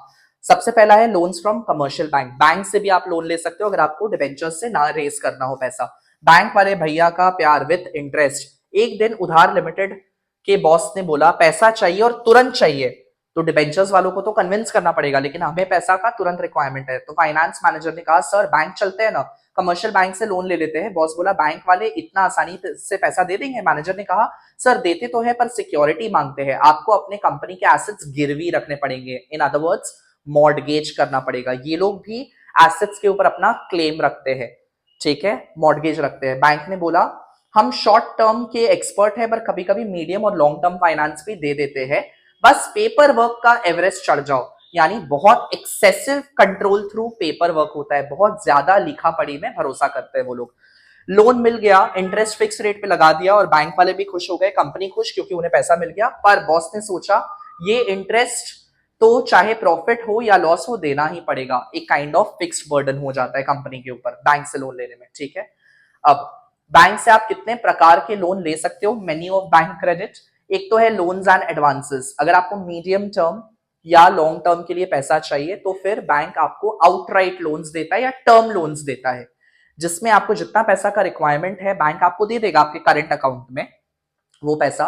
सबसे पहला है loans from commercial bank, bank से भी आप लोन ले सकते हो अगर आपको डिबेंचर्स से ना रेस करना हो पैसा। बैंक वाले भैया का प्यार विद इंटरेस्ट। एक दिन उधार लिमिटेड के बॉस ने बोला पैसा चाहिए और तुरंत चाहिए, तो डिबेंचर्स वालों को तो कन्विंस करना पड़ेगा, लेकिन हमें पैसा का तुरंत रिक्वायरमेंट है। तो फाइनेंस मैनेजर ने कहा सर बैंक चलते हैं ना, कमर्शियल बैंक से लोन ले लेते हैं। बॉस बोला बैंक वाले इतना आसानी से पैसा दे देंगे? मैनेजर ने कहा सर देते तो है पर सिक्योरिटी मांगते हैं, आपको अपने कंपनी के एसेट्स गिरवी रखने पड़ेंगे, इन अदर वर्ड्स मॉर्गेज करना पड़ेगा। ये लोग भी एसेट्स के ऊपर अपना क्लेम रखते हैं, ठीक है, मॉर्गेज रखते हैं। बैंक ने बोला हम शॉर्ट टर्म के एक्सपर्ट है पर कभी कभी मीडियम और लॉन्ग टर्म फाइनेंस भी दे देते हैं, बस पेपर वर्क का एवरेज चढ़ जाओ, यानी बहुत excessive control through paper work होता है, बहुत ज्यादा लिखा पढ़ी में भरोसा करते हैं वो लोग। लोन मिल गया, इंटरेस्ट फिक्स रेट पे लगा दिया और बैंक वाले भी खुश हो गए, कंपनी खुश क्योंकि उन्हें पैसा मिल गया। पर बॉस ने सोचा ये इंटरेस्ट तो चाहे प्रॉफिट हो या लॉस हो देना ही पड़ेगा, एक काइंड ऑफ फिक्स्ड बर्डन हो जाता है कंपनी के ऊपर बैंक से लोन लेने में, ठीक है। अब बैंक से आप कितने प्रकार के लोन ले सकते हो, मेन्यू ऑफ बैंक क्रेडिट। एक तो है लोन्स एंड एडवांसेस, अगर आपको मीडियम टर्म या लॉन्ग टर्म के लिए पैसा चाहिए तो फिर बैंक आपको आउटराइट लोन्स देता है या टर्म लोन्स देता है, जिसमें आपको जितना पैसा का रिक्वायरमेंट है बैंक आपको दे देगा आपके करंट अकाउंट में, वो पैसा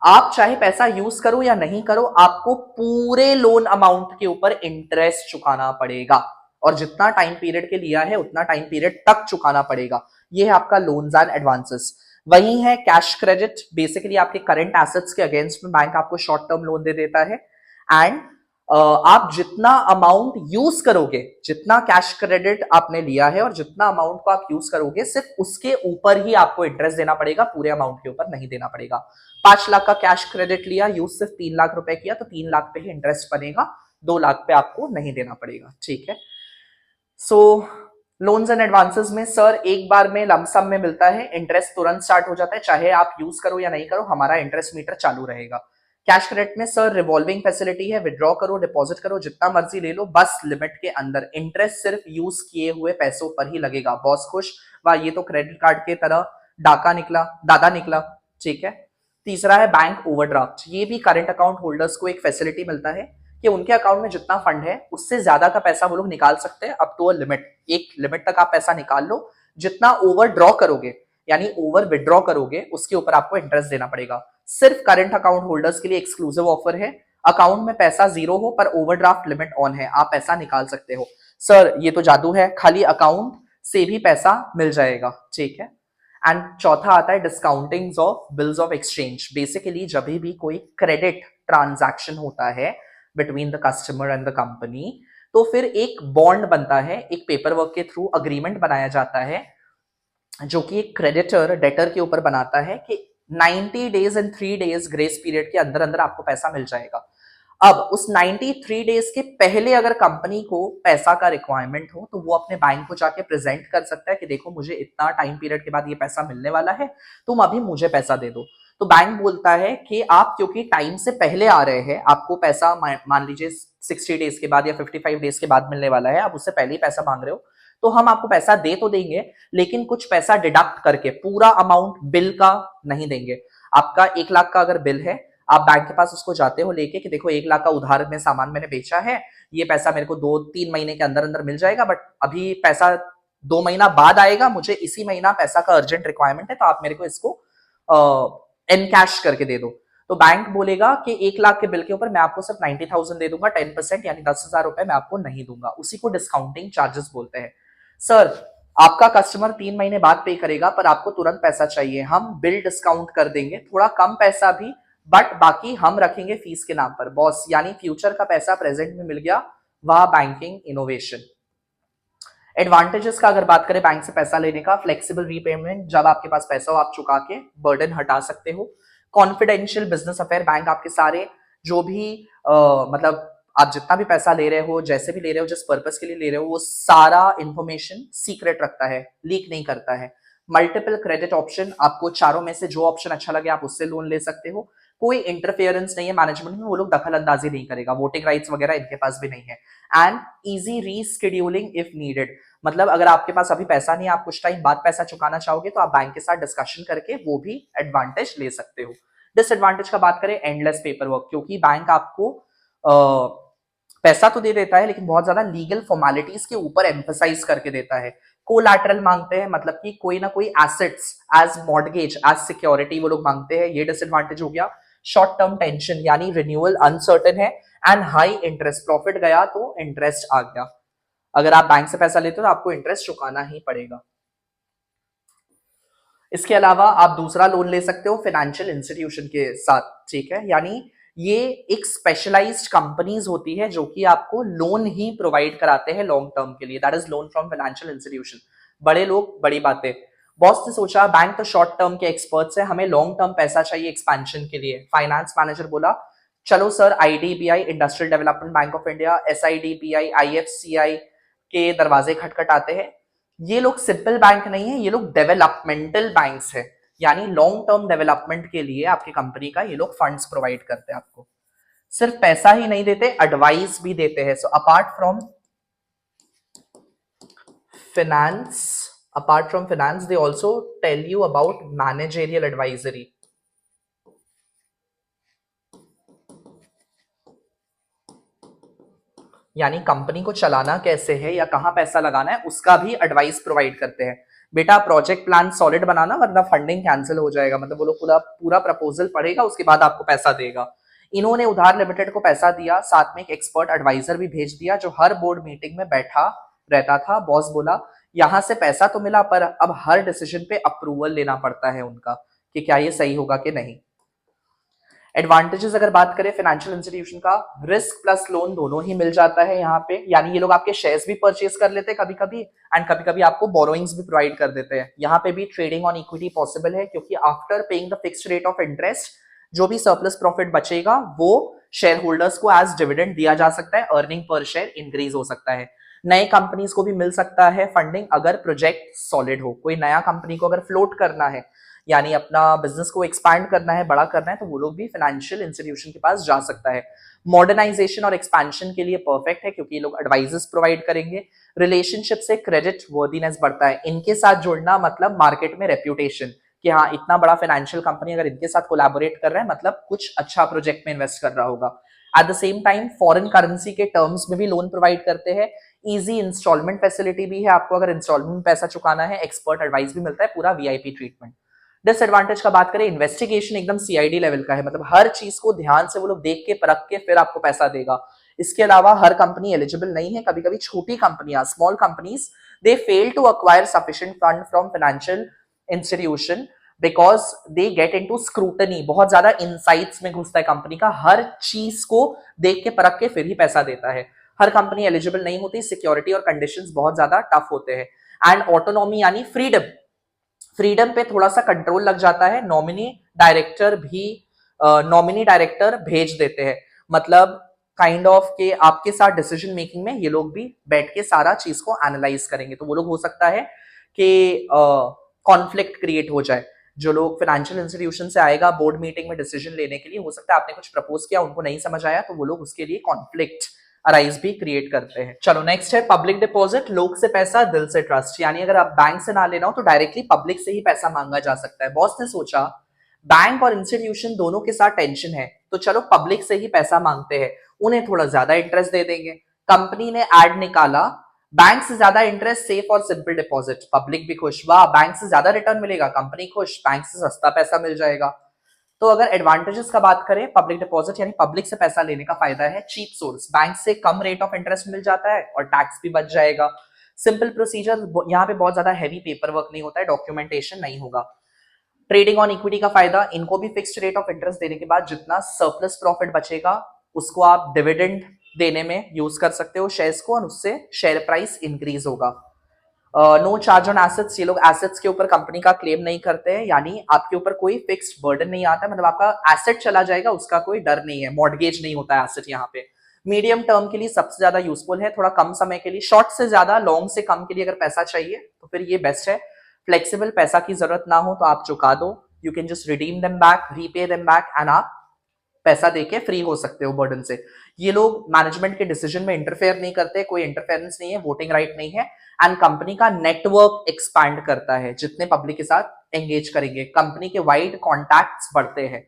आप चाहे पैसा यूज करो या नहीं करो, आपको पूरे लोन अमाउंट के ऊपर इंटरेस्ट चुकाना पड़ेगा और जितना टाइम पीरियड के लिया है उतना टाइम पीरियड तक चुकाना पड़ेगा। ये है आपका लोन्स एंड एडवांसेस। वही है कैश क्रेडिट, बेसिकली आपके करंट एसेट्स के अगेंस्ट में बैंक आपको शॉर्ट टर्म लोन दे देता है एंड आप जितना अमाउंट यूज करोगे, जितना कैश क्रेडिट आपने लिया है और जितना अमाउंट को आप यूज करोगे सिर्फ उसके ऊपर ही आपको इंटरेस्ट देना पड़ेगा, पूरे अमाउंट के ऊपर नहीं देना पड़ेगा। 5 लाख का कैश क्रेडिट लिया, यूज सिर्फ 3 लाख रुपए किया तो 3 लाख पे ही इंटरेस्ट बनेगा, 2 लाख पे आपको नहीं देना पड़ेगा, ठीक है। सो लोन्स एंड एडवांसेस में सर एक बार में लमसम में मिलता है, इंटरेस्ट तुरंत स्टार्ट हो जाता है, चाहे आप यूज करो या नहीं करो हमारा इंटरेस्ट मीटर चालू रहेगा। कैश क्रेडिट में सर रिवॉल्विंग फैसिलिटी है, विड्रॉ करो, डिपॉजिट करो, जितना मर्जी ले लो, बस लिमिट के अंदर, इंटरेस्ट सिर्फ यूज किए हुए पैसों पर ही लगेगा। बॉस खुश, वाह ये तो क्रेडिट कार्ड के तरह डाका निकला, दादा निकला, ठीक है। तीसरा है बैंक ओवरड्राफ्ट, ये भी करंट अकाउंट होल्डर्स को एक फैसिलिटी मिलता है कि उनके अकाउंट में जितना फंड है उससे ज्यादा का पैसा वो लोग निकाल सकते हैं, अप टू अ लिमिट, एक लिमिट तक आप पैसा निकाल लो, जितना ओवर ड्रॉ करोगे यानी ओवर विड्रॉ करोगे उसके ऊपर आपको इंटरेस्ट देना पड़ेगा। सिर्फ करंट अकाउंट होल्डर्स के लिए एक्सक्लूसिव ऑफर है, अकाउंट में पैसा जीरो हो पर ओवरड्राफ्ट लिमिट ऑन है, आप पैसा निकाल सकते हो। सर ये तो जादू है, खाली अकाउंट से भी पैसा मिल जाएगा, ठीक है। एंड चौथा आता है discounting of bills of exchange. Basically जब भी कोई क्रेडिट ट्रांजैक्शन होता है between the customer and the company, तो फिर एक बॉन्ड बनता है, एक पेपर वर्क के थ्रू अग्रीमेंट बनाया जाता है जो कि एक क्रेडिटर डेटर के ऊपर बनाता है कि 90 days and 3 days grace period के अंदर अंदर आपको पैसा मिल जाएगा। अब उस 93 डेज के पहले अगर कंपनी को पैसा का रिक्वायरमेंट हो तो वो अपने बैंक को जाके प्रेजेंट कर सकता है कि देखो मुझे इतना टाइम पीरियड के बाद ये पैसा मिलने वाला है, तुम अभी मुझे पैसा दे दो। तो बैंक बोलता है कि आप क्योंकि टाइम से पहले आ रहे हैं, आपको पैसा मान लीजिए 60 डेज के बाद या 55 डेज के बाद मिलने वाला है, आप उससे पहले ही पैसा मांग रहे हो, तो हम आपको पैसा दे तो देंगे लेकिन कुछ पैसा डिडक्ट करके, पूरा अमाउंट बिल का नहीं देंगे। आपका 1 लाख का अगर बिल है, आप बैंक के पास उसको जाते हो लेके कि देखो 1 लाख का उधार में सामान मैंने बेचा है, ये पैसा मेरे को 2-3 महीने के अंदर अंदर मिल जाएगा, बट अभी पैसा 2 महीना बाद आएगा, मुझे इसी महीना पैसा का अर्जेंट रिक्वायरमेंट है, तो आप मेरे को इसको एनकैश करके दे दो। तो बैंक बोलेगा कि 1 लाख के बिल के ऊपर मैं आपको सिर्फ 90,000 दे दूंगा, 10% यानी 10,000 रुपए मैं आपको नहीं दूंगा, उसी को डिस्काउंटिंग चार्जेस बोलते हैं। सर आपका कस्टमर 3 महीने बाद पे करेगा पर आपको तुरंत पैसा चाहिए, हम बिल डिस्काउंट कर देंगे, थोड़ा कम पैसा भी, बट बाकी हम रखेंगे फीस के नाम पर। बॉस यानी फ्यूचर का पैसा प्रेजेंट में मिल गया, वह बैंकिंग इनोवेशन। एडवांटेजेस का अगर बात करें बैंक से पैसा लेने का, फ्लेक्सिबल रीपेमेंट, जब आपके पास पैसा हो आप चुका के बर्डन हटा सकते हो। कॉन्फिडेंशियल बिजनेस अफेयर, बैंक आपके सारे जो भी मतलब आप जितना भी पैसा ले रहे हो, जैसे भी ले रहे हो, जिस पर्पस के लिए ले रहे हो, वो सारा इंफॉर्मेशन सीक्रेट रखता है, लीक नहीं करता है। मल्टीपल क्रेडिट ऑप्शन, आपको चारों में से जो ऑप्शन अच्छा लगे आप उससे लोन ले सकते हो। कोई इंटरफेरेंस नहीं है मैनेजमेंट में, वो लोग दखल अंदाजी नहीं करेगा, वोटिंग राइट्स वगैरह इनके पास भी नहीं है। And easy rescheduling if needed, मतलब अगर आपके पास अभी पैसा नहीं, आप कुछ टाइम बाद पैसा चुकाना चाहोगे तो आप बैंक के साथ डिस्कशन करके वो भी एडवांटेज ले सकते हो। डिसएडवांटेज का बात करें, एंडलेस पेपर वर्क, क्योंकि बैंक आपको पैसा तो दे देता है लेकिन बहुत ज्यादा लीगल फॉर्मेलिटीज के ऊपर एम्फसाइज करके देता है। कोलैटरल मांगते हैं, मतलब कि कोई ना कोई assets as mortgage as security वो लोग मांगते हैं, ये डिसएडवांटेज हो गया। शॉर्ट टर्म टेंशन यानी रिन्यूअल अनसर्टेन है, एंड हाई इंटरेस्ट, प्रॉफिट गया तो इंटरेस्ट आ गया। अगर आप बैंक से पैसा लेते हो तो आपको इंटरेस्ट चुकाना ही पड़ेगा। इसके अलावा आप दूसरा लोन ले सकते हो फाइनेंशियल इंस्टीट्यूशन के साथ, ठीक है, यानी ये एक स्पेशलाइज्ड कंपनीज होती है जो कि आपको लोन ही प्रोवाइड कराते हैं लॉन्ग टर्म के लिए, that is loan from financial institution. बड़े लोग बड़ी बातें, बॉस ने सोचा बैंक तो शॉर्ट टर्म के एक्सपर्ट्स है, हमें लॉन्ग टर्म पैसा चाहिए एक्सपेंशन के लिए। फाइनेंस मैनेजर बोला चलो sir IDBI, industrial development bank of India, SIDBI, IFCI के दरवाजे खटखटाते हैं। ये लोग सिंपल बैंक नहीं है, ये लोग डेवलपमेंटल बैंक्स है, यानी लॉन्ग टर्म डेवलपमेंट के लिए आपकी कंपनी का ये लोग फंड्स प्रोवाइड करते हैं आपको। सिर्फ पैसा ही नहीं देते, एडवाइस भी देते हैं। सो finance apart from finance they also tell you about managerial advisory। यानी कंपनी को चलाना कैसे है या कहां पैसा लगाना है उसका भी एडवाइस प्रोवाइड करते हैं। बेटा प्रोजेक्ट प्लान सॉलिड बनाना वरना फंडिंग कैंसिल हो जाएगा, मतलब वो लोग पूरा पूरा प्रपोजल पढ़ेगा उसके बाद आपको पैसा देगा। इन्होंने उधार लिमिटेड को पैसा दिया, साथ में एक एक्सपर्ट एडवाइजर भी भेज दिया जो हर बोर्ड मीटिंग में बैठा रहता था। बॉस बोला यहां से पैसा तो मिला पर अब हर डिसीजन पे अप्रूवल लेना पड़ता है उनका कि क्या ये सही होगा कि नहीं। एडवांटेजेस अगर बात करें फाइनेंशियल इंस्टीट्यूशन का, रिस्क प्लस लोन दोनों ही मिल जाता है यहाँ पे, यानी ये लोग आपके शेयर्स भी परचेज कर लेते हैं कभी कभी, एंड कभी कभी आपको बोरोइंग्स भी प्रोवाइड कर देते हैं। यहाँ पे भी ट्रेडिंग ऑन इक्विटी पॉसिबल है क्योंकि after paying the fixed rate of interest जो भी सरप्लस प्रॉफिट बचेगा वो शेयर होल्डर्स को एज डिविडेंड दिया जा सकता है, अर्निंग पर शेयर इंक्रीज हो सकता है। नए कंपनीज को भी मिल सकता है फंडिंग अगर प्रोजेक्ट सॉलिड हो, कोई नया कंपनी को अगर फ्लोट करना है यानी अपना बिजनेस को एक्सपैंड करना है, बड़ा करना है, तो वो लोग भी फाइनेंशियल इंस्टीट्यूशन के पास जा सकता है। मॉडर्नाइजेशन और एक्सपेंशन के लिए परफेक्ट है क्योंकि ये लोग एडवाइजेस प्रोवाइड करेंगे। रिलेशनशिप से क्रेडिट वर्दीनेस बढ़ता है। इनके साथ जुड़ना मतलब मार्केट में रेप्यूटेशन कि हाँ इतना बड़ा फाइनेंशियल कंपनी अगर इनके साथ कोलैबोरेट कर रहा है मतलब कुछ अच्छा प्रोजेक्ट में इन्वेस्ट कर रहा होगा। At the same time foreign currency के टर्म्स में भी लोन प्रोवाइड करते हैं। इजी इंस्टॉलमेंट फैसिलिटी भी है, आपको अगर इंस्टॉलमेंट में पैसा चुकाना है, एक्सपर्ट एडवाइस भी मिलता है, पूरा वीआईपी ट्रीटमेंट। डिसएडवांटेज का बात करें, इन्वेस्टिगेशन एकदम सीआईडी लेवल का है, मतलब हर चीज को ध्यान से वो लोग देख के परख के फिर आपको पैसा देगा। इसके अलावा हर कंपनी एलिजिबल नहीं है, कभी कभी छोटी कंपनियां, small companies, they fail to acquire sufficient fund from financial institution because they get into scrutiny. बहुत ज्यादा इनसाइट्स में घुसता है कंपनी का, हर चीज को देख के परख के फिर ही पैसा देता है। हर कंपनी एलिजिबल नहीं होती, सिक्योरिटी और कंडीशंस बहुत ज्यादा टफ होते हैं। एंड ऑटोनॉमी यानी फ्रीडम, फ्रीडम पे थोड़ा सा कंट्रोल लग जाता है। नॉमिनी डायरेक्टर भेज देते हैं, मतलब काइंड ऑफ के आपके साथ डिसीजन मेकिंग में ये लोग भी बैठ के सारा चीज को एनालाइज करेंगे। तो वो लोग हो सकता है कि कॉन्फ्लिक्ट क्रिएट हो जाए। जो लोग फाइनेंशियल इंस्टीट्यूशन से आएगा बोर्ड मीटिंग में डिसीजन लेने के लिए, हो सकता है आपने कुछ प्रपोज किया, उनको नहीं समझ आया, तो वो लोग उसके लिए कॉन्फ्लिक्ट अराइज भी क्रिएट करते हैं। चलो नेक्स्ट है पब्लिक डिपॉजिट। लोग से पैसा दिल से ट्रस्ट, यानी अगर आप बैंक से ना लेना हो तो डायरेक्टली पब्लिक से ही पैसा मांगा जा सकता है। बॉस ने सोचा बैंक और इंस्टीट्यूशन दोनों के साथ टेंशन है तो चलो पब्लिक से ही पैसा मांगते हैं, उन्हें थोड़ा ज्यादा इंटरेस्ट दे देंगे। कंपनी ने एड निकाला, बैंक से ज्यादा इंटरेस्ट, सेफ और सिंपल डिपॉजिट। पब्लिक भी खुश, वाह बैंक से ज्यादा रिटर्न मिलेगा, कंपनी खुश, बैंक से सस्ता पैसा मिल जाएगा। तो अगर एडवांटेजेस का बात करें, पब्लिक डिपॉजिट यानी पब्लिक से पैसा लेने का फायदा है, चीप सोर्स, बैंक से कम रेट ऑफ इंटरेस्ट मिल जाता है और टैक्स भी बच जाएगा। सिंपल प्रोसीजर, यहाँ पे बहुत ज्यादा हैवी पेपर वर्क नहीं होता है, डॉक्यूमेंटेशन नहीं होगा। ट्रेडिंग ऑन इक्विटी का फायदा, इनको भी फिक्स्ड रेट ऑफ इंटरेस्ट देने के बाद जितना सरप्लस प्रॉफिट बचेगा उसको आप डिविडेंड देने में यूज कर सकते हो शेयर्स को, और उससे शेयर प्राइस इंक्रीज होगा। नो चार्ज ऑन एसेट्स, ये लोग एसेट्स के ऊपर कंपनी का क्लेम नहीं करते हैं, यानी आपके ऊपर कोई फिक्स्ड बर्डन नहीं आता, मतलब आपका एसेट चला जाएगा उसका कोई डर नहीं है, मॉर्गेज नहीं होता है एसेट यहाँ पे। मीडियम टर्म के लिए सबसे ज्यादा यूजफुल है, थोड़ा कम समय के लिए, शॉर्ट से ज्यादा लॉन्ग से कम के लिए अगर पैसा चाहिए तो फिर ये बेस्ट है। फ्लेक्सिबल, पैसा की जरूरत ना हो तो आप चुका दो, you can just redeem them back, repay them back, and आप पैसा देके फ्री हो सकते हो बर्डन से। ये लोग मैनेजमेंट के डिसीजन में इंटरफेयर नहीं करते, कोई इंटरफेरेंस नहीं है, वोटिंग राइट नहीं है, एंड कंपनी का नेटवर्क एक्सपैंड करता है, जितने पब्लिक के साथ एंगेज करेंगे कंपनी के वाइड कॉन्टैक्ट्स बढ़ते हैं।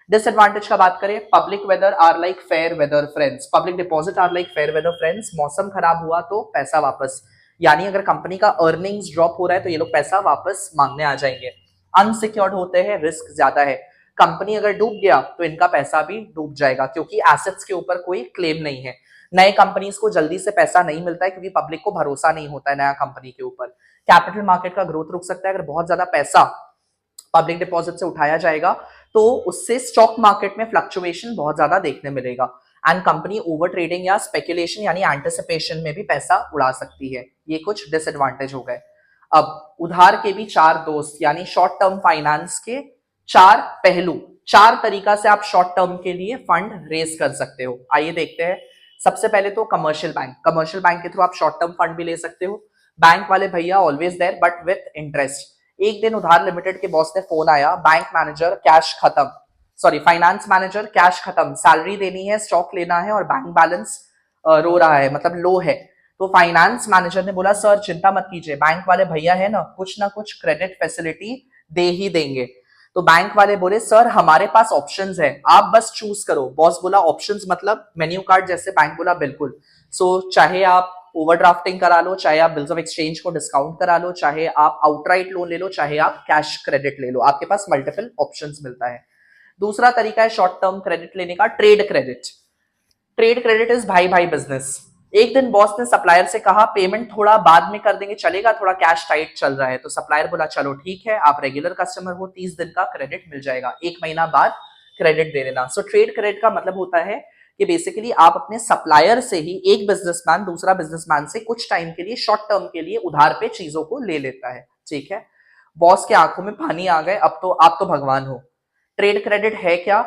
डिसएडवांटेज का बात करें, public weather are like fair weather friends, public deposit are like fair weather friends, मौसम खराब हुआ तो पैसा वापस, यानी अगर कंपनी का अर्निंग्स ड्रॉप हो रहा है तो ये लोग पैसा वापस मांगने आ जाएंगे। अनसिक्योर्ड होते हैं, रिस्क ज्यादा है, कंपनी अगर डूब गया तो इनका पैसा भी डूब जाएगा क्योंकि एसेट्स के ऊपर कोई क्लेम नहीं है। नए कंपनीज को जल्दी से पैसा नहीं मिलता है क्योंकि पब्लिक को भरोसा नहीं होता है नया कंपनी के ऊपर। कैपिटल मार्केट का ग्रोथ रुक सकता है, अगर बहुत ज्यादा पैसा पब्लिक डिपॉजिट से उठाया जाएगा तो उससे स्टॉक मार्केट में फ्लक्चुएशन बहुत ज्यादा देखने मिलेगा, एंड कंपनी ओवर ट्रेडिंग या स्पेकुलेशन यानी एंटिसिपेशन में भी पैसा उड़ा सकती है। ये कुछ डिसएडवांटेज हो गए। अब उधार के भी चार दोस्त, यानी शॉर्ट टर्म फाइनेंस के चार पहलू, चार तरीका से आप शॉर्ट टर्म के लिए फंड रेज कर सकते हो। आइए देखते हैं। सबसे पहले तो कमर्शियल बैंक, कमर्शियल बैंक के थ्रू आप शॉर्ट टर्म फंड भी ले सकते हो। बैंक वाले भैया always there but with interest. एक दिन उधार लिमिटेड के बॉस ने फोन आया, बैंक मैनेजर कैश खत्म, सॉरी फाइनेंस मैनेजर कैश खत्म, सैलरी देनी है, स्टॉक लेना है और बैंक बैलेंस रो रहा है, मतलब लो है। तो फाइनेंस मैनेजर ने बोला सर चिंता मत कीजिए, बैंक वाले भैया है ना कुछ क्रेडिट फैसिलिटी दे ही देंगे। तो बैंक वाले बोले सर हमारे पास ऑप्शंस है, आप बस चूज करो। बॉस बोला ऑप्शंस मतलब मेन्यू कार्ड जैसे? बैंक बोला बिल्कुल। सो चाहे आप ओवरड्राफ्टिंग करा लो, चाहे आप बिल्स ऑफ एक्सचेंज को डिस्काउंट करा लो, चाहे आप आउटराइट लोन ले लो, चाहे आप कैश क्रेडिट ले लो, आपके पास मल्टीपल ऑप्शंस मिलता है। दूसरा तरीका है शॉर्ट टर्म क्रेडिट लेने का, trade credit. Trade credit is भाई भाई बिजनेस। एक दिन बॉस ने सप्लायर से कहा पेमेंट थोड़ा बाद में कर देंगे चलेगा, थोड़ा कैश टाइट चल रहा है। तो सप्लायर बोला चलो ठीक है, आप रेगुलर कस्टमर हो, 30 दिन का क्रेडिट मिल जाएगा, 1 महीना बाद क्रेडिट दे देना। सो ट्रेड क्रेडिट का मतलब होता है कि बेसिकली आप अपने सप्लायर से ही, एक बिजनेसमैन दूसरा बिजनेसमैन से कुछ टाइम के लिए, शॉर्ट टर्म के लिए उधार पे चीजों को ले लेता है, ठीक है। बॉस के आंखों में पानी आ गए, अब तो आप तो भगवान हो। ट्रेड क्रेडिट है क्या?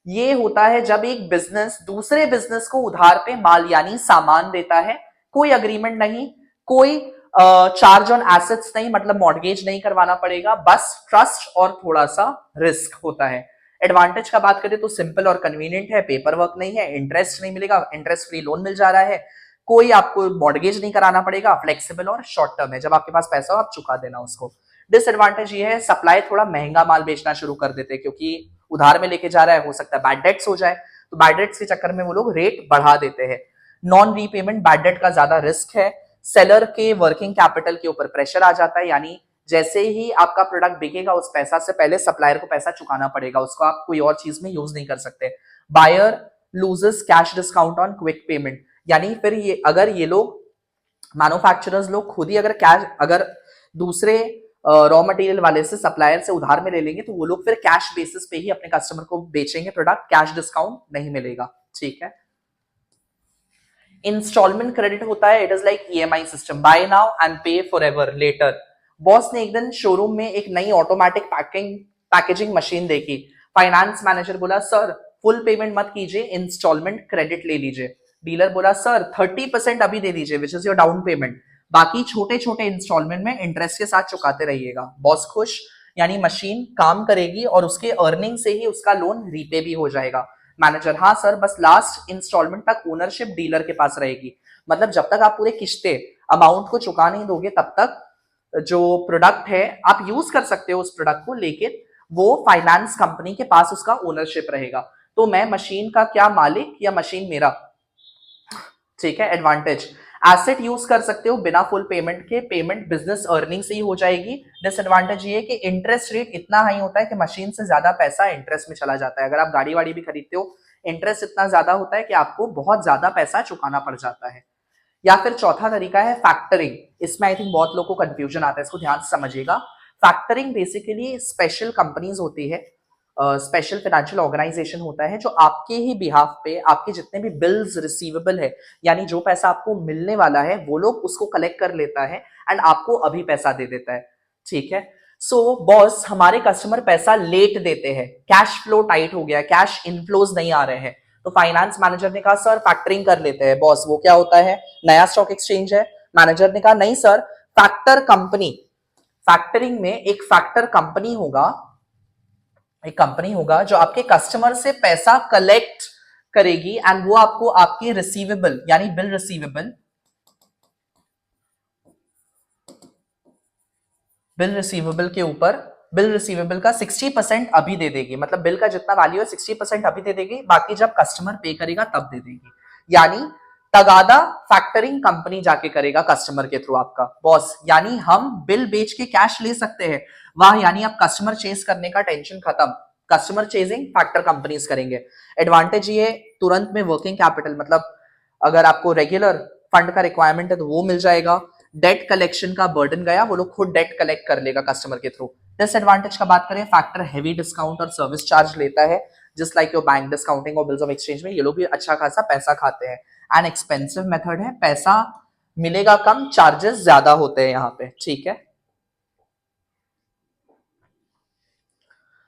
ये होता है जब एक बिजनेस दूसरे बिजनेस को उधार पे माल यानी सामान देता है, कोई अग्रीमेंट नहीं, कोई चार्ज ऑन एसेट्स नहीं, मतलब मॉर्गेज नहीं करवाना पड़ेगा, बस ट्रस्ट और थोड़ा सा रिस्क होता है। एडवांटेज का बात करें तो सिंपल और कन्वीनियंट है, पेपर वर्क नहीं है, इंटरेस्ट नहीं मिलेगा, इंटरेस्ट फ्री लोन मिल जा रहा है, कोई आपको मॉर्गेज नहीं कराना पड़ेगा, फ्लेक्सिबल और शॉर्ट टर्म है, जब आपके पास पैसा हो आप चुका देना उसको। डिसएडवांटेज ये है सप्लाई थोड़ा महंगा माल बेचना शुरू कर देते हैं, क्योंकि उधार में लेके जा रहा है, हो सकता है बैड डेट्स हो जाए, तो बैड डेट्स के चक्कर में वो लोग रेट बढ़ा देते हैं। नॉन रीपेमेंट बैड डेट का ज्यादा रिस्क है, सेलर के वर्किंग कैपिटल के ऊपर प्रेशर आ जाता है, यानी जैसे ही आपका प्रोडक्ट बिकेगा उस पैसा से पहले सप्लायर को पैसा चुकाना पड़ेगा, उसको आप कोई और चीज में यूज नहीं कर सकते। Buyer loses cash discount on quick payment, यानी फिर ये अगर ये लोग मैन्युफैक्चरर्स लोग खुद ही अगर कैश अगर दूसरे रॉ मटेरियल वाले से सप्लायर से उधार में ले लेंगे तो वो लोग फिर कैश बेसिस पे ही अपने कस्टमर को बेचेंगे प्रोडक्ट, कैश डिस्काउंट नहीं मिलेगा। ठीक है। इंस्टॉलमेंट क्रेडिट होता है, it is like EMI system, buy now and pay for ever later. Boss ने एक दिन शोरूम में एक नई ऑटोमेटिक पैकेजिंग मशीन देखी। फाइनेंस मैनेजर बोला सर फुल पेमेंट मत कीजिए, इंस्टॉलमेंट क्रेडिट ले लीजिए। डीलर बोला सर 30% अभी दे दीजिए which is your down payment, बाकी छोटे छोटे इंस्टॉलमेंट में इंटरेस्ट के साथ चुकाते रहिएगा। बॉस खुश, यानी मशीन काम करेगी और उसके अर्निंग से ही उसका लोन रीपे भी हो जाएगा। मैनेजर हाँ सर बस लास्ट इंस्टॉलमेंट तक ओनरशिप डीलर के पास रहेगी, मतलब जब तक आप पूरे किश्ते अमाउंट को चुका नहीं दोगे तब तक जो प्रोडक्ट है आप यूज कर सकते हो उस प्रोडक्ट को, लेकिन वो फाइनेंस कंपनी के पास उसका ओनरशिप रहेगा। तो मैं मशीन का क्या मालिक या मशीन मेरा। ठीक है। एडवांटेज एसेट यूज कर सकते हो बिना फुल पेमेंट के, पेमेंट बिजनेस अर्निंग से ही हो जाएगी। डिसएडवांटेज ये है कि इंटरेस्ट रेट इतना हाई होता है कि मशीन से ज्यादा पैसा इंटरेस्ट में चला जाता है। अगर आप गाड़ी वाड़ी भी खरीदते हो इंटरेस्ट इतना ज्यादा होता है कि आपको बहुत ज्यादा पैसा चुकाना पड़ जाता है। या फिर चौथा तरीका है फैक्टरिंग, इसमें आई थिंक बहुत लोगों को कंफ्यूजन आता है, इसको ध्यान से समझिएगा। फैक्टरिंग बेसिकली स्पेशल कंपनीज होती है, स्पेशल फाइनेंशियल ऑर्गेनाइजेशन होता है जो आपके ही बिहाफ पे आपके जितने भी बिल्स रिसीवेबल है, यानी जो पैसा आपको मिलने वाला है वो लोग उसको कलेक्ट कर लेता है एंड आपको अभी पैसा दे देता है। ठीक है। सो बॉस हमारे कस्टमर पैसा लेट देते हैं, कैश फ्लो टाइट हो गया, कैश इनफ्लोज नहीं आ रहे हैं, तो फाइनेंस मैनेजर ने कहा सर फैक्टरिंग कर लेते हैं। बॉस वो क्या होता है, नया स्टॉक एक्सचेंज है। मैनेजर ने कहा नहीं सर फैक्टर कंपनी, फैक्टरिंग में एक फैक्टर कंपनी होगा, एक कंपनी होगा जो आपके कस्टमर से पैसा कलेक्ट करेगी एंड वो आपको आपके रिसीवेबल यानी बिल रिसीवेबल के ऊपर बिल रिसीवेबल का 60% अभी दे देगी, मतलब बिल का जितना वैल्यू है 60% अभी दे देगी, बाकी जब कस्टमर पे करेगा तब दे देगी। यानी तगादा फैक्टरिंग कंपनी जाके करेगा कस्टमर के थ्रू आपका। बॉस यानी हम बिल बेच के कैश ले सकते हैं, वाह, यानी अब कस्टमर चेस करने का टेंशन खत्म, कस्टमर चेजिंग फैक्टर कंपनीज करेंगे। एडवांटेज ये तुरंत में वर्किंग कैपिटल, मतलब अगर आपको रेगुलर फंड का रिक्वायरमेंट है तो वो मिल जाएगा। डेट कलेक्शन का बर्डन गया, वो लोग खुद डेट कलेक्ट कर लेगा कस्टमर के थ्रू। डिसएडवांटेज का बात करें, फैक्टर हेवी डिस्काउंट और सर्विस चार्ज लेता है, just like your bank discounting और बिल्स ऑफ एक्सचेंज में ये लोग भी अच्छा खासा पैसा खाते हैं। एन एक्सपेंसिव मेथड है, पैसा मिलेगा कम, चार्जेस ज्यादा होते हैं यहाँ पे। ठीक है।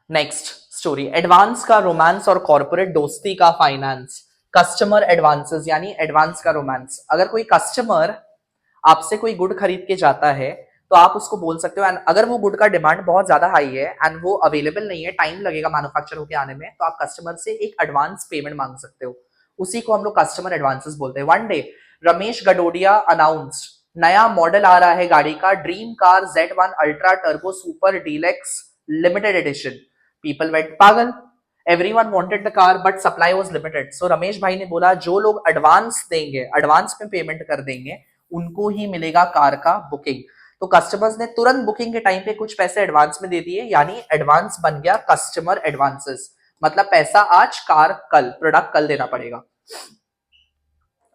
नेक्स्ट स्टोरी, एडवांस का रोमांस और कॉर्पोरेट दोस्ती का फाइनेंस। कस्टमर एडवांसेस यानी एडवांस का रोमांस। अगर कोई कस्टमर आपसे कोई गुड खरीद के जाता है तो आप उसको बोल सकते हो, एंड अगर वो गुड का डिमांड बहुत ज्यादा हाई है एंड वो अवेलेबल नहीं है, टाइम लगेगा मैन्युफैक्चर होके आने में, तो आप कस्टमर से एक एडवांस पेमेंट मांग सकते हो, उसी को हम लोग कस्टमर एडवांसेस बोलते हैं। One day Ramesh Gadodia announced नया मॉडल आ रहा है गाड़ी का, dream car Z1 ultra turbo super deluxe limited edition. People went पागल, everyone wanted the car but supply was limited. So Ramesh भाई ने बोला जो लोग एडवांस देंगे, एडवांस में पेमेंट कर देंगे, उनको ही मिलेगा कार का बुकिंग। तो कस्टमर्स ने तुरंत बुकिंग के टाइम पे कुछ पैसे एडवांस में दे दिए, यानी एडवांस बन गया कस्टमर एडवांसेस, मतलब पैसा आज कार कल, प्रोडक्ट कल देना पड़ेगा।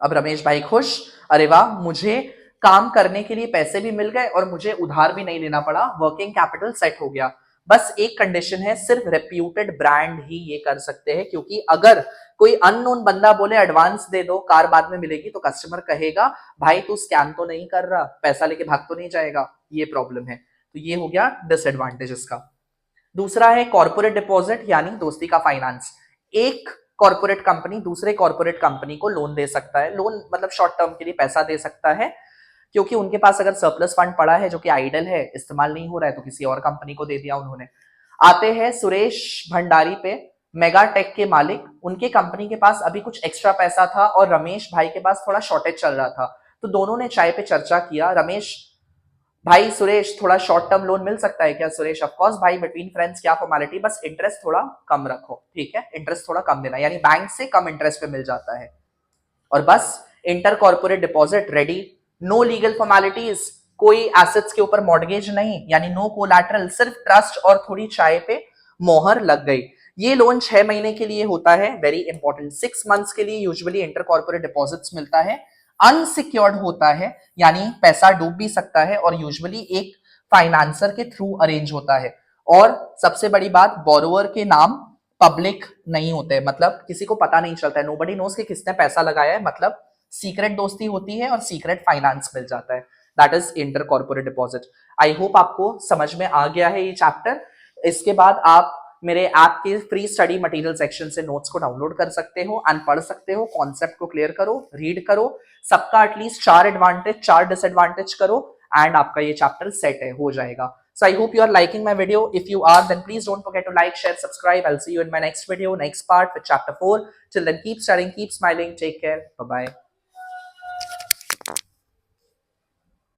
अब रमेश भाई खुश, अरे वाह मुझे काम करने के लिए पैसे भी मिल गए और मुझे उधार भी नहीं लेना पड़ा, वर्किंग कैपिटल सेट हो गया। बस एक कंडीशन है, सिर्फ रेप्यूटेड ब्रांड ही ये कर सकते हैं, क्योंकि अगर कोई अननोन बंदा बोले एडवांस दे दो कार बाद में मिलेगी, तो कस्टमर कहेगा भाई तू स्कैम तो नहीं कर रहा, पैसा लेके भाग तो नहीं जाएगा, ये प्रॉब्लम है। तो ये हो गया डिसएडवांटेज इसका। दूसरा है कॉर्पोरेट डिपॉजिट यानी दोस्ती का फाइनेंस। एक कॉर्पोरेट कंपनी दूसरे कॉर्पोरेट कंपनी को लोन दे सकता है, लोन मतलब शॉर्ट टर्म के लिए पैसा दे सकता है, क्योंकि उनके पास अगर सरप्लस फंड पड़ा है जो कि आइडल है, इस्तेमाल नहीं हो रहा है, तो किसी और कंपनी को दे दिया उन्होंने। आते हैं सुरेश भंडारी पे, मेगा टेक के मालिक। उनके कंपनी के पास अभी कुछ एक्स्ट्रा पैसा था और रमेश भाई के पास थोड़ा शॉर्टेज चल रहा था, तो दोनों ने चाय पे चर्चा किया। रमेश भाई, सुरेश थोड़ा शॉर्ट टर्म लोन मिल सकता है क्या? सुरेश ऑफ कोर्स भाई, बिटवीन फ्रेंड्स क्या फॉर्मेलिटी, बस इंटरेस्ट थोड़ा कम रखो, ठीक है, इंटरेस्ट थोड़ा कम देना, यानी बैंक से कम इंटरेस्ट पे मिल जाता है। और बस inter corporate deposit ready, no legal formalities, कोई एसेट्स के ऊपर मॉर्गेज नहीं, यानी नो कोलैटरल, सिर्फ ट्रस्ट और थोड़ी चाय पे मोहर लग गई। ये लोन 6 महीने के लिए होता है, वेरी इंपॉर्टेंट। 6 मंथ्स के लिए यूजुअली इंटर कॉर्पोरेट डिपॉजिट्स मिलता है, अनसिक्योर्ड होता है, यानी पैसा डूब भी सकता है, और यूजुअली एक फाइनेंसर के थ्रू अरेंज होता है। और सबसे बड़ी बात, बोरोवर के नाम पब्लिक नहीं होते, मतलब किसी को पता नहीं चलता है, नोबडी नोस कि किसने पैसा लगाया है, मतलब सीक्रेट दोस्ती होती है और सीक्रेट फाइनेंस मिल जाता है। That is inter corporate deposit. I hope आपको समझ में आ गया है ये चैप्टर। इसके बाद आप मेरे ऐप के फ्री स्टडी मटेरियल सेक्शन से नोट्स को डाउनलोड कर सकते हो एंड पढ़ सकते हो, कॉन्सेप्ट को क्लियर करो, रीड करो, सबका एटलीस्ट 4 एडवांटेज 4 डिसएडवांटेज करो, एंड आपका ये चैप्टर सेट है, हो जाएगा। So I hope you are liking my video. If you are, then please don't forget to like, share, subscribe. I'll see you in my next video, next part with chapter 4. Till then, keep studying, keep smiling. Take care. Bye-bye.